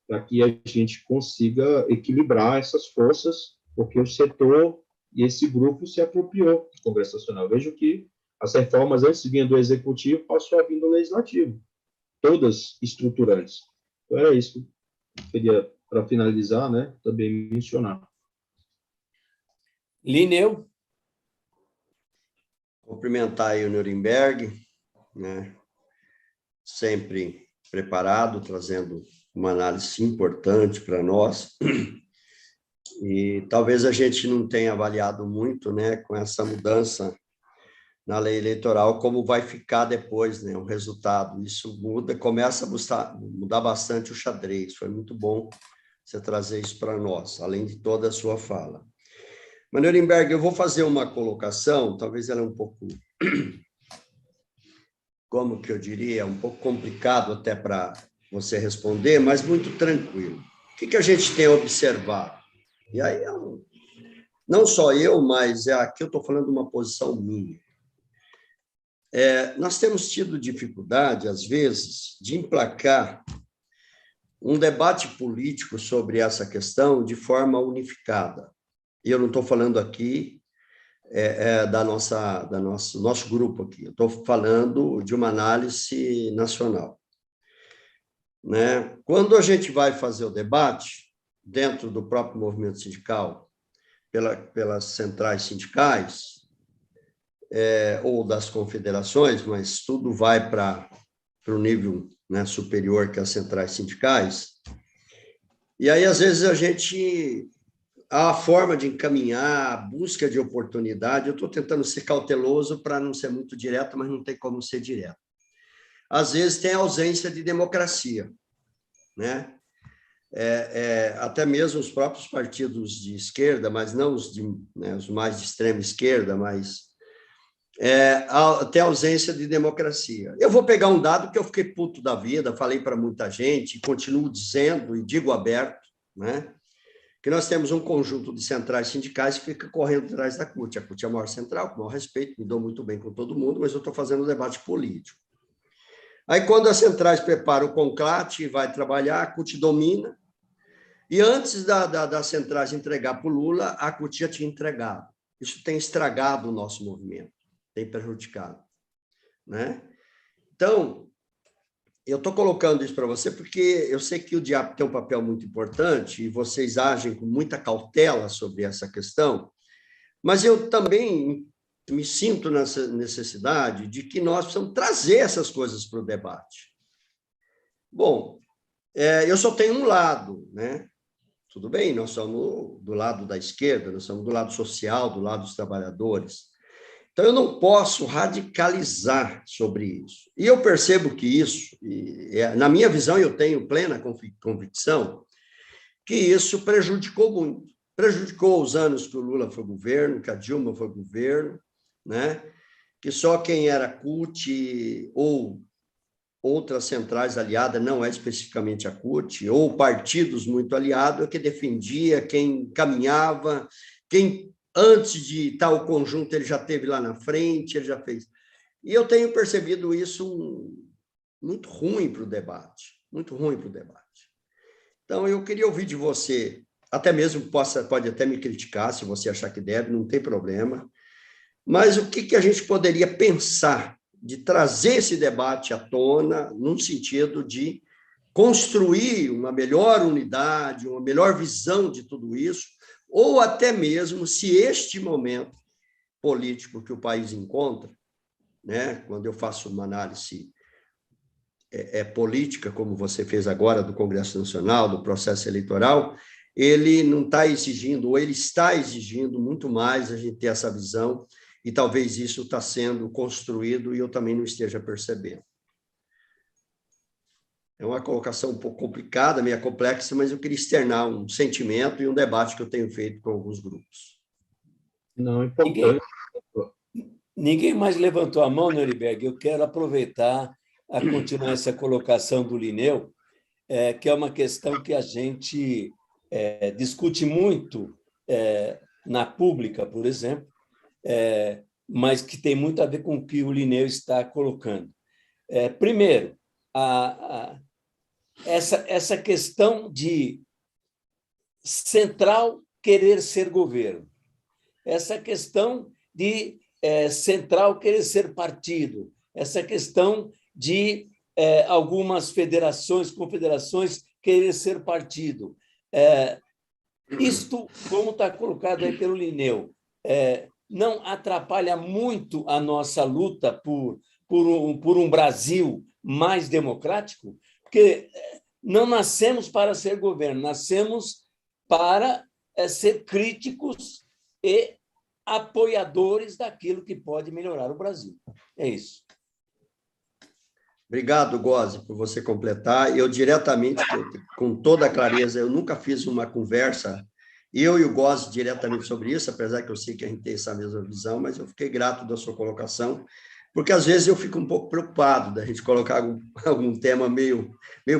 para que a gente consiga equilibrar essas forças, porque o setor e esse grupo se apropriou do Congresso Nacional. Vejo que as reformas antes vinham do Executivo, passou a vir do Legislativo, todas estruturantes. Então, era isso que eu queria, para finalizar, né, também mencionar. Lineu? Cumprimentar aí o Nuremberg, né, sempre preparado, trazendo uma análise importante para nós. E talvez a gente não tenha avaliado muito, né, com essa mudança na lei eleitoral, como vai ficar depois, né, o resultado. Isso começa a mudar bastante o xadrez. Foi muito bom você trazer isso para nós, além de toda a sua fala. Mas, Nuremberg, eu vou fazer uma colocação, talvez ela é um pouco, como que eu diria, um pouco complicado até para você responder, mas muito tranquilo. O que a gente tem observado? E aí, não só eu, mas aqui eu estou falando de uma posição minha. Nós temos tido dificuldade, às vezes, de emplacar um debate político sobre essa questão de forma unificada. E eu não estou falando aqui nosso grupo aqui, eu estou falando de uma análise nacional. Né? Quando a gente vai fazer o debate, dentro do próprio movimento sindical, pelas centrais sindicais, ou das confederações, mas tudo vai para o nível, né, superior que as centrais sindicais. E aí, às vezes, a forma de encaminhar, a busca de oportunidade, eu estou tentando ser cauteloso para não ser muito direto, mas não tem como ser direto. Às vezes, tem ausência de democracia, né? Até mesmo os próprios partidos de esquerda, mas não os mais de extrema esquerda, mas tem ausência de democracia. Eu vou pegar um dado que eu fiquei puto da vida, falei para muita gente, continuo dizendo e digo aberto, né, que nós temos um conjunto de centrais sindicais que fica correndo atrás da CUT. A CUT é a maior central, com o maior respeito, me dou muito bem com todo mundo, mas eu estou fazendo um debate político. Aí, quando as centrais preparam o conclave e vai trabalhar, a CUT domina, e antes das centrais entregar para o Lula, a CUT já tinha entregado. Isso tem estragado o nosso movimento, tem prejudicado, né? Então, eu estou colocando isso para você porque eu sei que o DIAP tem um papel muito importante e vocês agem com muita cautela sobre essa questão, mas eu também me sinto nessa necessidade de que nós precisamos trazer essas coisas para o debate. Bom, eu só tenho um lado, né? Tudo bem, nós somos do lado da esquerda, nós somos do lado social, do lado dos trabalhadores. Então, eu não posso radicalizar sobre isso. E eu percebo que isso, na minha visão, eu tenho plena convicção, que isso prejudicou muito. Prejudicou os anos que o Lula foi governo, que a Dilma foi governo, né? Que só quem era CUT ou outras centrais aliadas, não é especificamente a CUT, ou partidos muito aliados, que defendia, quem caminhava, quem antes de tal conjunto ele já teve lá na frente, ele já fez. E eu tenho percebido isso muito ruim para o debate, muito ruim para o debate. Então, eu queria ouvir de você, até mesmo pode até me criticar, se você achar que deve, não tem problema, mas o que a gente poderia pensar de trazer esse debate à tona, num sentido de construir uma melhor unidade, uma melhor visão de tudo isso, ou até mesmo se este momento político que o país encontra, né, quando eu faço uma análise política, como você fez agora do Congresso Nacional, do processo eleitoral, ele não está exigindo, ou ele está exigindo muito mais a gente ter essa visão, e talvez isso está sendo construído e eu também não esteja percebendo. É uma colocação um pouco complicada, meio complexa, mas eu queria externar um sentimento e um debate que eu tenho feito com alguns grupos. Não, é importante. Ninguém mais levantou a mão, Nuremberg. Eu quero aproveitar a continuar essa colocação do Linneu, que é uma questão que a gente discute muito na pública, por exemplo, mas que tem muito a ver com o que o Linneu está colocando. Primeiro, essa questão de central querer ser governo, essa questão de central querer ser partido, essa questão de algumas federações, confederações querer ser partido. Isto, como está colocado aí pelo Linneu, não atrapalha muito a nossa luta por um Brasil mais democrático? Porque não nascemos para ser governo, nascemos para ser críticos e apoiadores daquilo que pode melhorar o Brasil. É isso. Obrigado, Gozi, por você completar. Eu diretamente, com toda a clareza, eu nunca fiz uma conversa, eu e o Gozi, diretamente sobre isso, apesar que eu sei que a gente tem essa mesma visão, mas eu fiquei grato da sua colocação, porque às vezes eu fico um pouco preocupado da gente colocar algum tema meio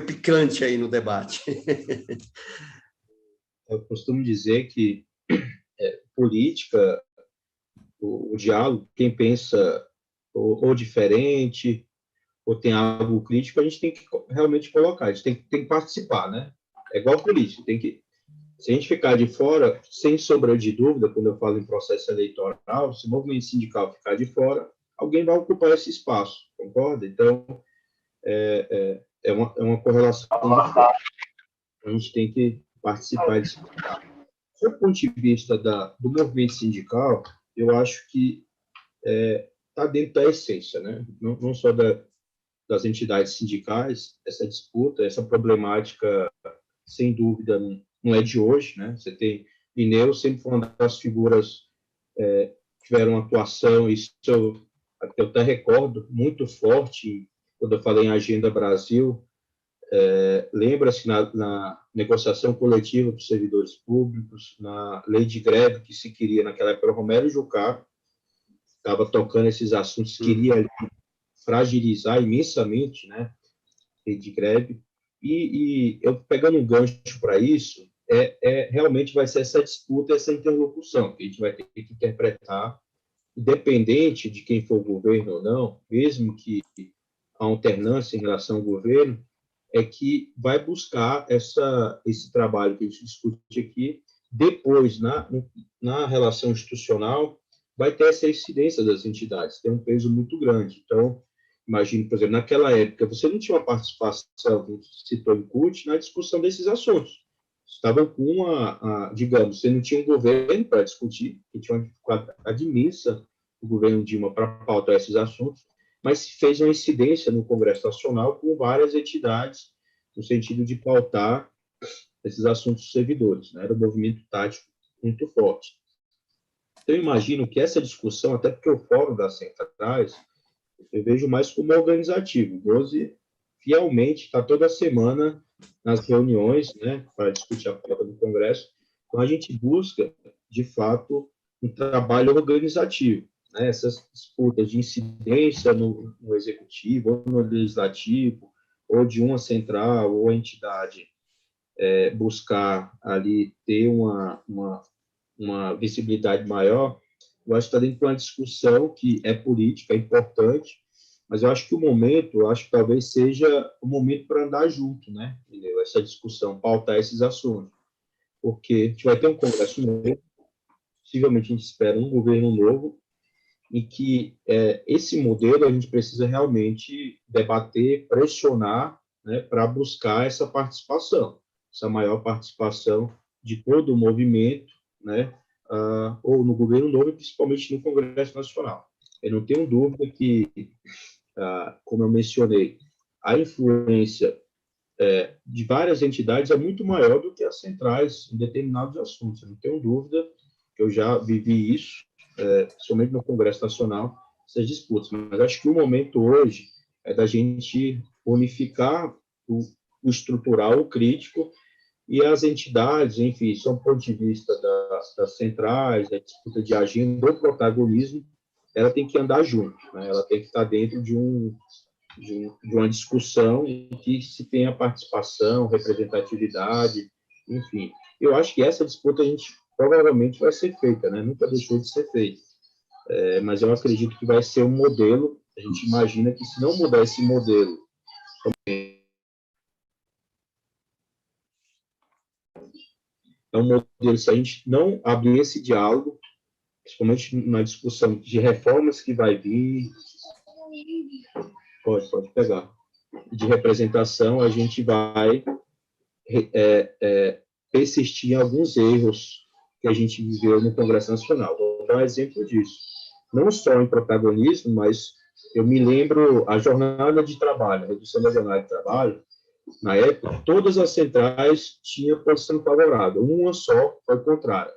picante aí no debate. eu costumo dizer que política, o diálogo, quem pensa ou diferente, ou tem algo crítico, a gente tem que realmente colocar, a gente tem que participar, né? É igual política, tem que... Se a gente ficar de fora, sem sombra de dúvida, quando eu falo em processo eleitoral, se o movimento sindical ficar de fora, alguém vai ocupar esse espaço, concorda? Então, é uma correlação. A gente tem que participar disso. Do ponto de vista do movimento sindical, eu acho que está dentro da essência, né? Não só das entidades sindicais, essa disputa, essa problemática, sem dúvida, não é de hoje, né? Você tem Mineu, sempre foi uma das figuras que tiveram atuação, isso eu até recordo muito forte quando eu falei em Agenda Brasil. Lembra-se na negociação coletiva dos servidores públicos, na lei de greve que se queria naquela época, Romero Jucá estava tocando esses assuntos, queria fragilizar imensamente, né, lei de greve, e eu pegando um gancho para isso, realmente vai ser essa disputa, essa interlocução, que a gente vai ter que interpretar, independente de quem for o governo ou não, mesmo que a alternância em relação ao governo, é que vai buscar esse trabalho que a gente discute aqui, depois, na relação institucional, vai ter essa incidência das entidades, tem um peso muito grande. Então, imagine, por exemplo, naquela época, você não tinha uma participação, como citou em CUT, na discussão desses assuntos. Estavam com digamos, você não tinha um governo para discutir, que tinha uma dificuldade imensa, o governo Dilma, para pautar esses assuntos, mas fez uma incidência no Congresso Nacional com várias entidades, no sentido de pautar esses assuntos dos servidores, né? Era um movimento tático muito forte. Então, eu imagino que essa discussão, até porque o Fórum das Centrais, eu vejo mais como organizativo. O 12 fielmente está toda semana nas reuniões, né, para discutir a pauta do Congresso. Então, a gente busca, de fato, um trabalho organizativo, né? Essas disputas de incidência no Executivo, ou no Legislativo, ou de uma central, ou entidade, buscar ali ter uma visibilidade maior, eu acho que está dentro de uma discussão que é política, é importante, mas eu acho que talvez seja o momento para andar junto, né? Entendeu? Essa discussão, pautar esses assuntos, porque a gente vai ter um Congresso novo, possivelmente a gente espera um governo novo, e que esse modelo a gente precisa realmente debater, pressionar, né, para buscar essa participação, essa maior participação de todo o movimento, né, ou no governo novo, e principalmente no Congresso Nacional. Eu não tenho dúvida que, como eu mencionei, a influência de várias entidades é muito maior do que as centrais em determinados assuntos. Eu não tenho dúvida que eu já vivi isso, somente no Congresso Nacional, essas disputas. Mas acho que o momento hoje é da gente unificar o estrutural, o crítico, e as entidades, enfim, sob o ponto de vista das centrais, da disputa de agenda, do protagonismo, ela tem que andar junto, né? Ela tem que estar dentro de uma discussão em que se tenha participação, representatividade, enfim. Eu acho que essa disputa a gente provavelmente vai ser feita, né? Nunca deixou de ser feita. Mas eu acredito que vai ser um modelo, a gente imagina que se não mudar esse modelo, é um modelo, se a gente não abrir esse diálogo, principalmente na discussão de reformas que vai vir, pode pegar, de representação, a gente vai persistir em alguns erros que a gente viveu no Congresso Nacional. Vou dar um exemplo disso. Não só em protagonismo, mas eu me lembro a jornada de trabalho, a redução da jornada de trabalho, na época, todas as centrais tinham posição favorável, uma só foi contrária.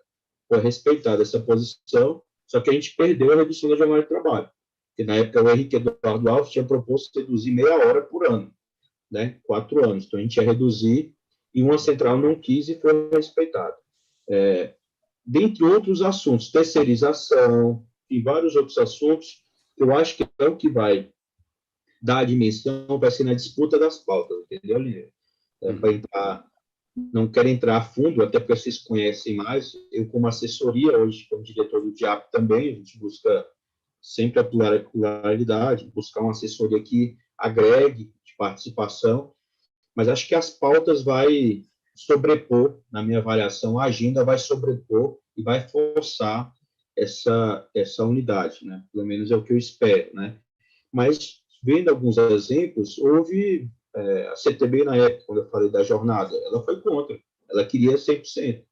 Foi respeitada essa posição, só que a gente perdeu a redução da jornada de trabalho. Porque na época o Henrique Eduardo Alves tinha proposto reduzir meia hora por ano, né? 4 anos. Então a gente ia reduzir e uma central não quis e foi respeitada. Dentre outros assuntos, terceirização e vários outros assuntos, eu acho que é o que vai dar a dimensão, vai ser na disputa das pautas, entendeu, Lineiro? Para entrar não quero entrar a fundo, até porque vocês conhecem mais. Eu, como assessoria, hoje, como diretor do DIAP também, a gente busca sempre a pluralidade, buscar uma assessoria que agregue de participação, mas acho que as pautas vai sobrepor, na minha avaliação, a agenda vai sobrepor e vai forçar essa unidade, né? Pelo menos é o que eu espero, né? Mas, vendo alguns exemplos, houve a CTB, na época, quando eu falei da jornada, ela foi contra, ela queria 100%.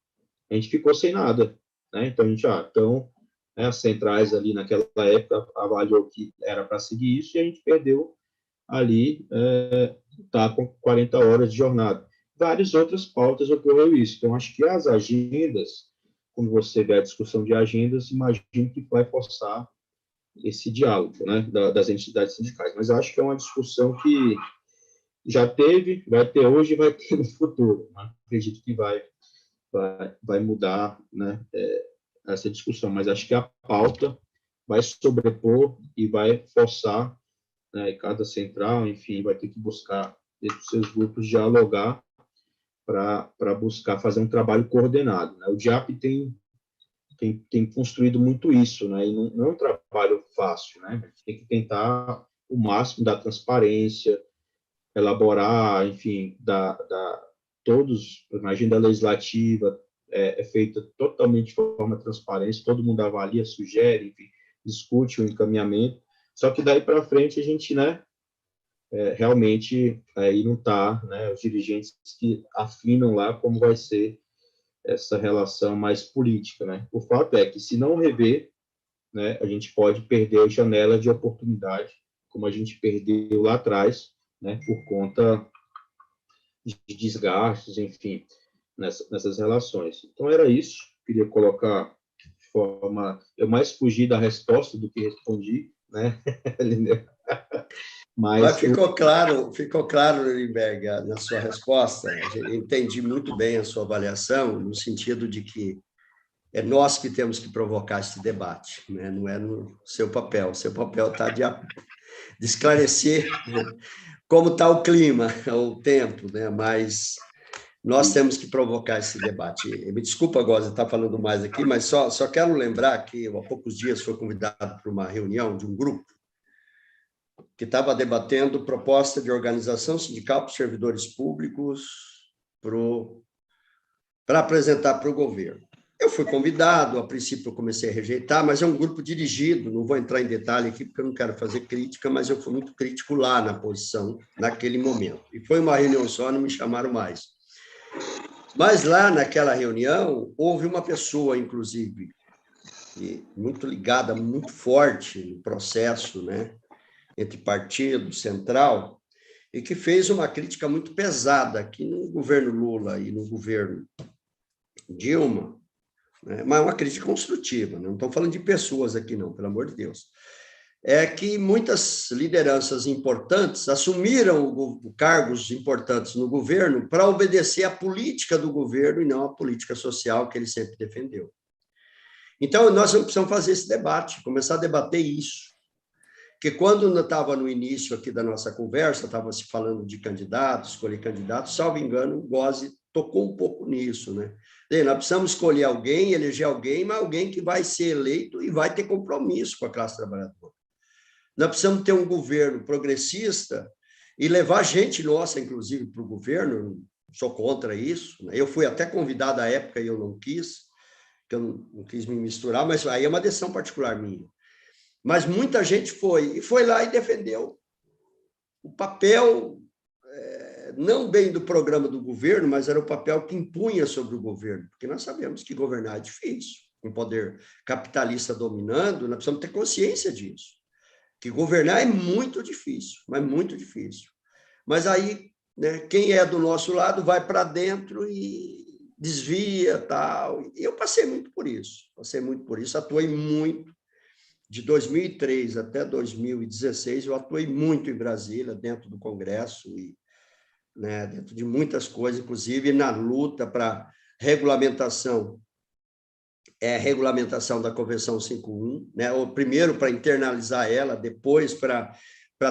A gente ficou sem nada, né? Então, as centrais ali naquela época avaliou que era para seguir isso e a gente perdeu ali, tá com 40 horas de jornada. Várias outras pautas ocorreu isso. Então, acho que as agendas, quando você vê a discussão de agendas, imagino que vai forçar esse diálogo, né, das entidades sindicais. Mas acho que é uma discussão que já teve, vai ter hoje e vai ter no futuro. Né? Acredito que vai mudar, né, essa discussão, mas acho que a pauta vai sobrepor e vai forçar, né, cada central, enfim, vai ter que buscar, dentro dos seus grupos, dialogar para buscar fazer um trabalho coordenado. Né? O DIAP tem construído muito isso, né? E não é um trabalho fácil, né? Tem que tentar o máximo da transparência, elaborar, enfim, todos, a agenda legislativa é feita totalmente de forma transparente, todo mundo avalia, sugere, enfim, discute o encaminhamento, só que daí para frente a gente, né, realmente aí não está, né, os dirigentes que afinam lá como vai ser essa relação mais política, né? O fato é que se não rever, né, a gente pode perder a janela de oportunidade, como a gente perdeu lá atrás, né, por conta de desgastes, enfim, nessas relações. Então, era isso. Queria colocar de forma... Eu mais fugi da resposta do que respondi, né? Mas ficou claro, Nuremberg, na sua resposta. Eu entendi muito bem a sua avaliação, no sentido de que é nós que temos que provocar esse debate, né? Não é no seu papel. O seu papel está de esclarecer, né, como está o clima, o tempo, né? Mas nós temos que provocar esse debate. Me desculpa, Góes, estar falando mais aqui, mas só quero lembrar que há poucos dias fui convidado para uma reunião de um grupo que estava debatendo proposta de organização sindical para os servidores públicos para apresentar para o governo. Eu fui convidado, a princípio eu comecei a rejeitar, mas é um grupo dirigido, não vou entrar em detalhe aqui porque eu não quero fazer crítica, mas eu fui muito crítico lá na posição, naquele momento. E foi uma reunião só, não me chamaram mais. Mas lá naquela reunião, houve uma pessoa, inclusive, muito ligada, muito forte no processo, né, entre partido, central, e que fez uma crítica muito pesada aqui no governo Lula e no governo Dilma, né? Mas uma crítica construtiva, não estou falando de pessoas aqui não, pelo amor de Deus. É que muitas lideranças importantes assumiram cargos importantes no governo para obedecer à política do governo e não à política social que ele sempre defendeu. Então, nós precisamos fazer esse debate, começar a debater isso. Porque quando eu estava no início aqui da nossa conversa, estava se falando de candidatos, escolher candidatos, salvo engano, o Góes tocou um pouco nisso, né? Nós precisamos escolher alguém, eleger alguém, mas alguém que vai ser eleito e vai ter compromisso com a classe trabalhadora. Nós precisamos ter um governo progressista e levar gente nossa, inclusive, para o governo. Sou contra isso, né? Eu fui até convidado à época e eu não quis, porque eu não quis me misturar, mas aí é uma decisão particular minha. Mas muita gente foi lá e defendeu o papel, não bem do programa do governo, mas era o papel que impunha sobre o governo, porque nós sabemos que governar é difícil, com o poder capitalista dominando, nós precisamos ter consciência disso, que governar é muito difícil, mas muito difícil. Mas aí, né, quem é do nosso lado vai para dentro e desvia, tal. E eu passei muito por isso, atuei muito. De 2003 até 2016, eu atuei muito em Brasília, dentro do Congresso, e, né, dentro de muitas coisas, inclusive na luta para regulamentação da Convenção 51, né, primeiro para internalizar ela, depois para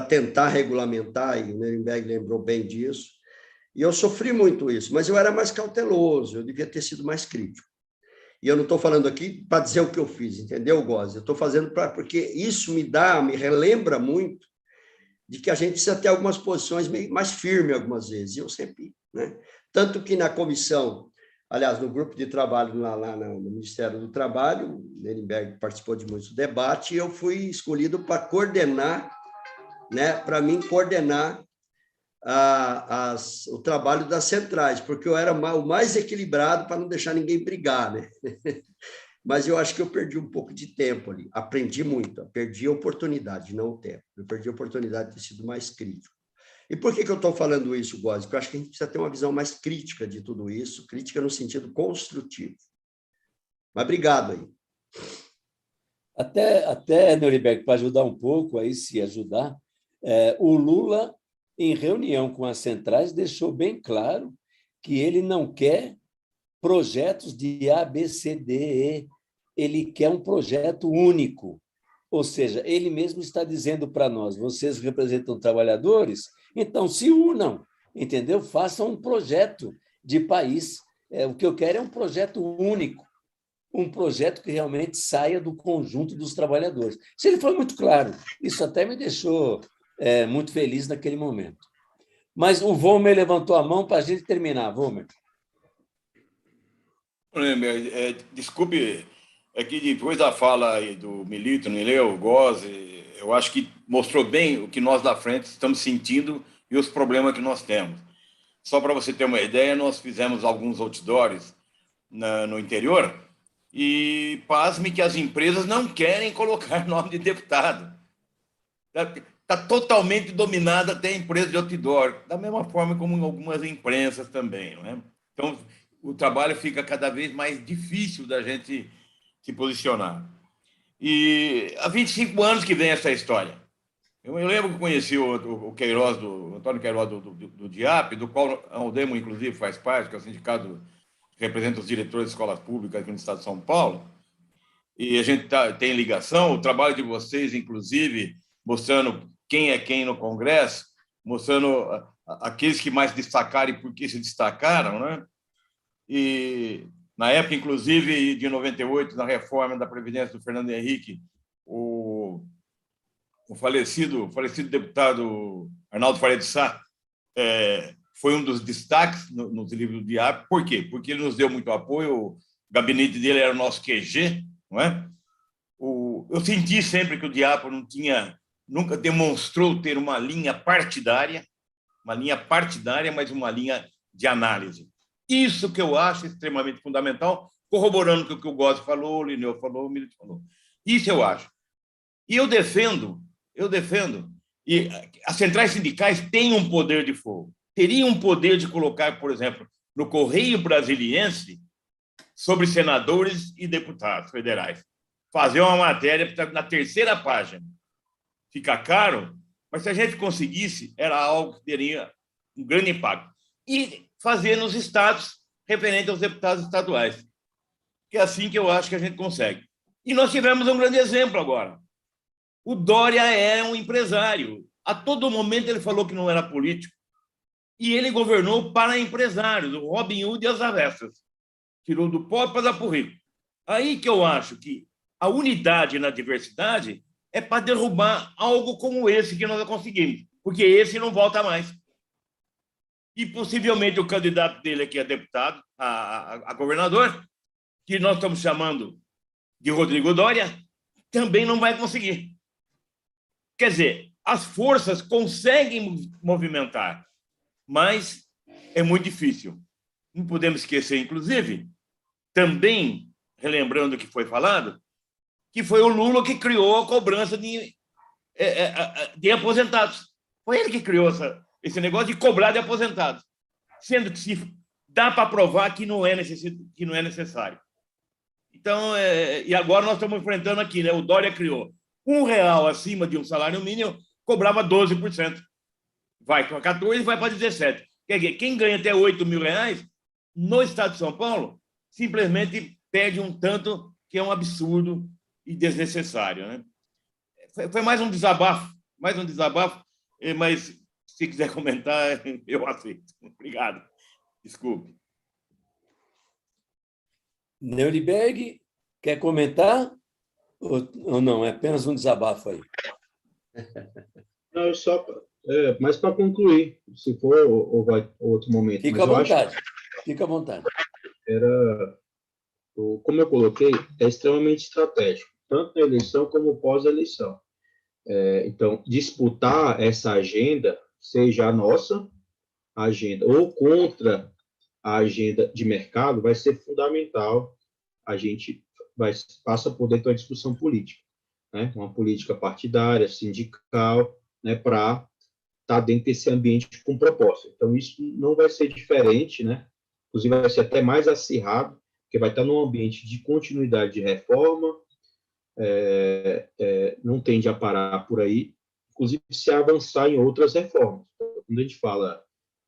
tentar regulamentar, e o Nuremberg lembrou bem disso. E eu sofri muito isso, mas eu era mais cauteloso, eu devia ter sido mais crítico. E eu não estou falando aqui para dizer o que eu fiz, entendeu, Góes? Eu estou fazendo porque isso me relembra muito de que a gente precisa ter algumas posições mais firmes algumas vezes, e eu sempre, né? Tanto que na comissão, aliás, no grupo de trabalho lá no Ministério do Trabalho, o Nerenberg participou de muito debate, e eu fui escolhido para coordenar, né? Para mim, coordenar o trabalho das centrais, porque eu era o mais equilibrado para não deixar ninguém brigar, né? Mas eu acho que eu perdi um pouco de tempo ali, aprendi muito, perdi a oportunidade, não o tempo, eu perdi a oportunidade de ter sido mais crítico. E por que eu estou falando isso, Góes? Porque eu acho que a gente precisa ter uma visão mais crítica de tudo isso, crítica no sentido construtivo. Mas obrigado aí. Até Nuremberg, para ajudar um pouco, aí se ajudar, o Lula, em reunião com as centrais, deixou bem claro que ele não quer projetos de A, B, C, D, E, ele quer um projeto único. Ou seja, ele mesmo está dizendo para nós, vocês representam trabalhadores, então se unam, entendeu? Façam um projeto de país. O que eu quero é um projeto único, um projeto que realmente saia do conjunto dos trabalhadores. Se ele foi muito claro, isso até me deixou muito feliz naquele momento. Mas o Vomer levantou a mão para a gente terminar. Vomer. Desculpe, é que depois da fala aí do Milito, Nileu, Góes, eu acho que mostrou bem o que nós da frente estamos sentindo e os problemas que nós temos. Só para você ter uma ideia, nós fizemos alguns outdoors no interior e pasme que as empresas não querem colocar nome de deputado. Está totalmente dominada até a empresa de outdoor, da mesma forma como em algumas imprensas também, não é? Então, o trabalho fica cada vez mais difícil da gente se posicionar. E há 25 anos que vem essa história. Eu lembro que conheci o Queiroz, o Antônio Queiroz do DIAP, do qual a Aldemo, inclusive, faz parte, que é o sindicato que representa os diretores de escolas públicas aqui no estado de São Paulo, e a gente tem ligação, o trabalho de vocês, inclusive, mostrando quem é quem no Congresso, mostrando aqueles que mais destacaram e por que se destacaram, né? E, na época, inclusive, de 98, na reforma da Previdência do Fernando Henrique, o falecido deputado Arnaldo Faria de Sá foi um dos destaques nos livros do DIAP. Por quê? Porque ele nos deu muito apoio, o gabinete dele era o nosso QG, não é? Eu senti sempre que o DIAP nunca demonstrou ter uma linha partidária, mas uma linha de análise. Isso que eu acho extremamente fundamental, corroborando com o que o Góes falou, o Lineu falou, o Milito falou. Isso eu acho. E eu defendo, e as centrais sindicais têm um poder de fogo. Teriam um poder de colocar, por exemplo, no Correio Brasiliense, sobre senadores e deputados federais. Fazer uma matéria na terceira página. Fica caro, mas se a gente conseguisse, era algo que teria um grande impacto. E fazer nos estados, referente aos deputados estaduais. Que é assim que eu acho que a gente consegue. E nós tivemos um grande exemplo agora. O Dória é um empresário. A todo momento ele falou que não era político. E ele governou para empresários, o Robin Hood e as avessas. Tirou do pobre para dar para o rico. Aí que eu acho que a unidade na diversidade é para derrubar algo como esse que nós conseguimos, porque esse não volta mais. E possivelmente o candidato dele aqui a deputado, a governador, que nós estamos chamando de Rodrigo Dória, também não vai conseguir. Quer dizer, as forças conseguem movimentar, mas é muito difícil. Não podemos esquecer, inclusive, também, relembrando o que foi falado, que foi o Lula que criou a cobrança de aposentados. Foi ele que criou esse negócio de cobrar de aposentados, sendo que se dá para provar que não é necessário. Então, e agora nós estamos enfrentando aqui, né? O Dória criou R$1 acima de um salário mínimo, cobrava 12%. Vai para 14% e vai para 17%. Quer dizer, quem ganha até R$8.000 no estado de São Paulo simplesmente perde um tanto que é um absurdo e desnecessário, né? Foi mais um desabafo, mas Se quiser comentar, eu aceito. Obrigado. Desculpe. Neuriberg, quer comentar? Ou não? É apenas um desabafo aí. Não, só, mas para concluir, se for, ou vai outro momento. Fica Mas à eu acho vontade. Fica à vontade. que como eu coloquei, é extremamente estratégico, tanto na eleição como pós-eleição. Então, disputar essa agenda, seja a nossa agenda ou contra a agenda de mercado, vai ser fundamental. A gente passa por dentro da discussão política, né? Uma política partidária, sindical, né? Para estar dentro desse ambiente com proposta. Então, isso não vai ser diferente, né? Inclusive, vai ser até mais acirrado, porque vai estar num ambiente de continuidade de reforma, não tende a parar por aí, inclusive se avançar em outras reformas. Quando a gente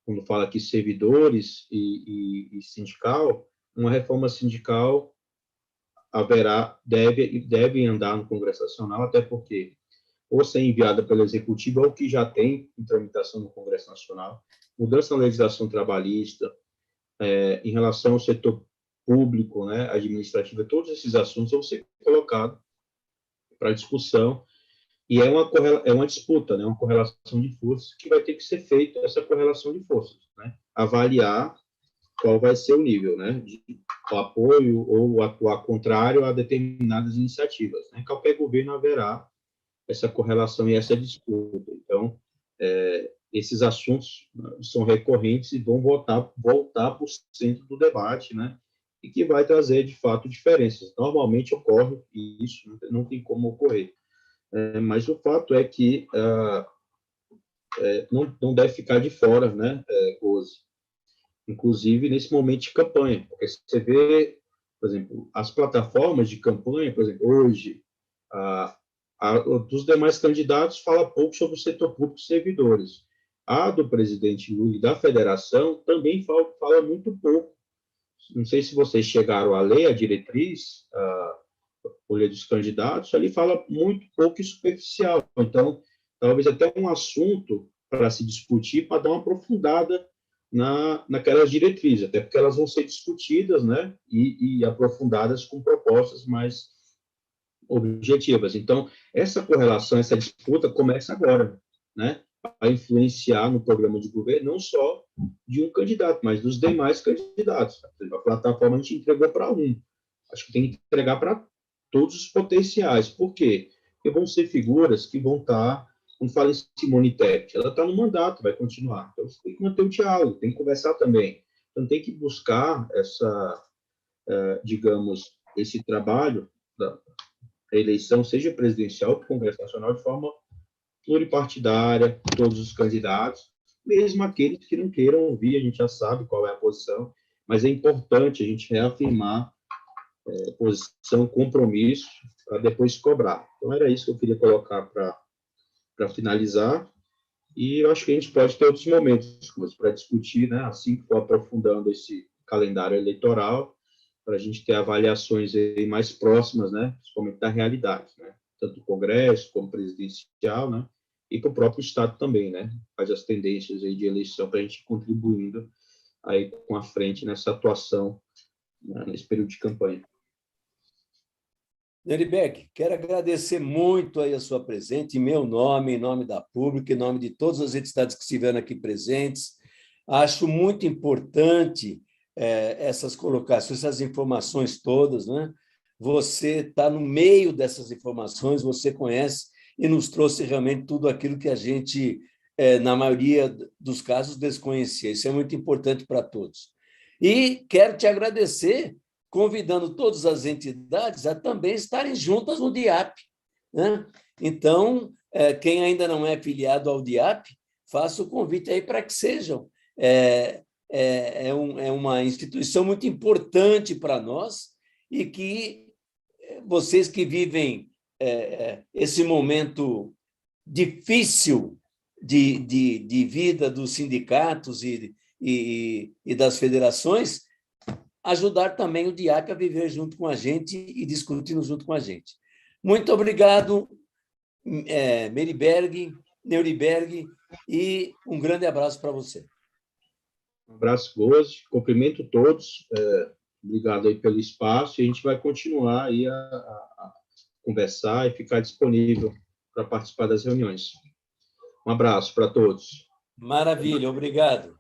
quando fala aqui servidores e sindical, uma reforma sindical deve andar no Congresso Nacional, até porque ou ser enviada pelo Executivo ou que já tem em tramitação no Congresso Nacional, mudança na legislação trabalhista, em relação ao setor público, né, administrativo, todos esses assuntos vão ser colocados para discussão, e é uma disputa, né, uma correlação de forças, que vai ter que ser feita essa correlação de forças, né, avaliar qual vai ser o nível, né, de apoio ou atuar contrário a determinadas iniciativas, né. Qualquer governo haverá essa correlação e essa disputa. Então, esses assuntos são recorrentes e vão voltar para o centro do debate, né, e que vai trazer, de fato, diferenças. Normalmente ocorre, e isso não tem como ocorrer. Mas o fato é que não deve ficar de fora, né, Rose? Inclusive nesse momento de campanha, porque você vê, por exemplo, as plataformas de campanha, por exemplo, hoje, dos demais candidatos fala pouco sobre o setor público e servidores. A do presidente Lula e da federação também fala muito pouco. Não sei se vocês chegaram a ler a diretriz, a folha dos candidatos, ali fala muito pouco e superficial. Então, talvez até um assunto para se discutir, para dar uma aprofundada naquelas diretrizes, até porque elas vão ser discutidas, né, e aprofundadas com propostas mais objetivas. Então, essa correlação, essa disputa começa agora, né, a influenciar no programa de governo, não só de um candidato, mas dos demais candidatos. A plataforma a gente entregou para um. Acho que tem que entregar para todos os potenciais. Por quê? Porque vão ser figuras que vão estar, como fala em Simone Tebet, ela está no mandato, vai continuar. Então, você tem que manter o diálogo, tem que conversar também. Então, tem que buscar digamos, esse trabalho da eleição, seja presidencial ou Congresso Nacional, de forma pluripartidária, todos os candidatos, mesmo aqueles que não queiram ouvir, a gente já sabe qual é a posição, mas é importante a gente reafirmar posição, compromisso, para depois cobrar. Então, era isso que eu queria colocar para finalizar, e eu acho que a gente pode ter outros momentos para discutir, né, assim que for aprofundando esse calendário eleitoral, para a gente ter avaliações aí mais próximas, né, principalmente da realidade, né, tanto do Congresso como presidencial, né, e para o próprio Estado também, né, faz as tendências aí de eleição para a gente ir contribuindo aí com a frente nessa atuação, né, nesse período de campanha. Neuriberg, quero agradecer muito aí a sua presença, em meu nome, em nome da Pública, em nome de todas as entidades que estiveram aqui presentes. Acho muito importante essas colocações, essas informações todas, né? Você está no meio dessas informações, você conhece e nos trouxe realmente tudo aquilo que a gente, na maioria dos casos, desconhecia. Isso é muito importante para todos. E quero te agradecer, convidando todas as entidades a também estarem juntas no DIAP, né? Então, quem ainda não é filiado ao DIAP, faça o convite aí para que sejam. É uma instituição muito importante para nós e que vocês que vivem esse momento difícil de vida dos sindicatos e das federações, ajudar também o DIAP a viver junto com a gente e discutindo junto com a gente. Muito obrigado, Neuriberg, Nuremberg, e um grande abraço para você. Um abraço, Gozi. Cumprimento todos. Obrigado aí pelo espaço. E a gente vai continuar aí a conversar e ficar disponível para participar das reuniões. Um abraço para todos. Maravilha, obrigado.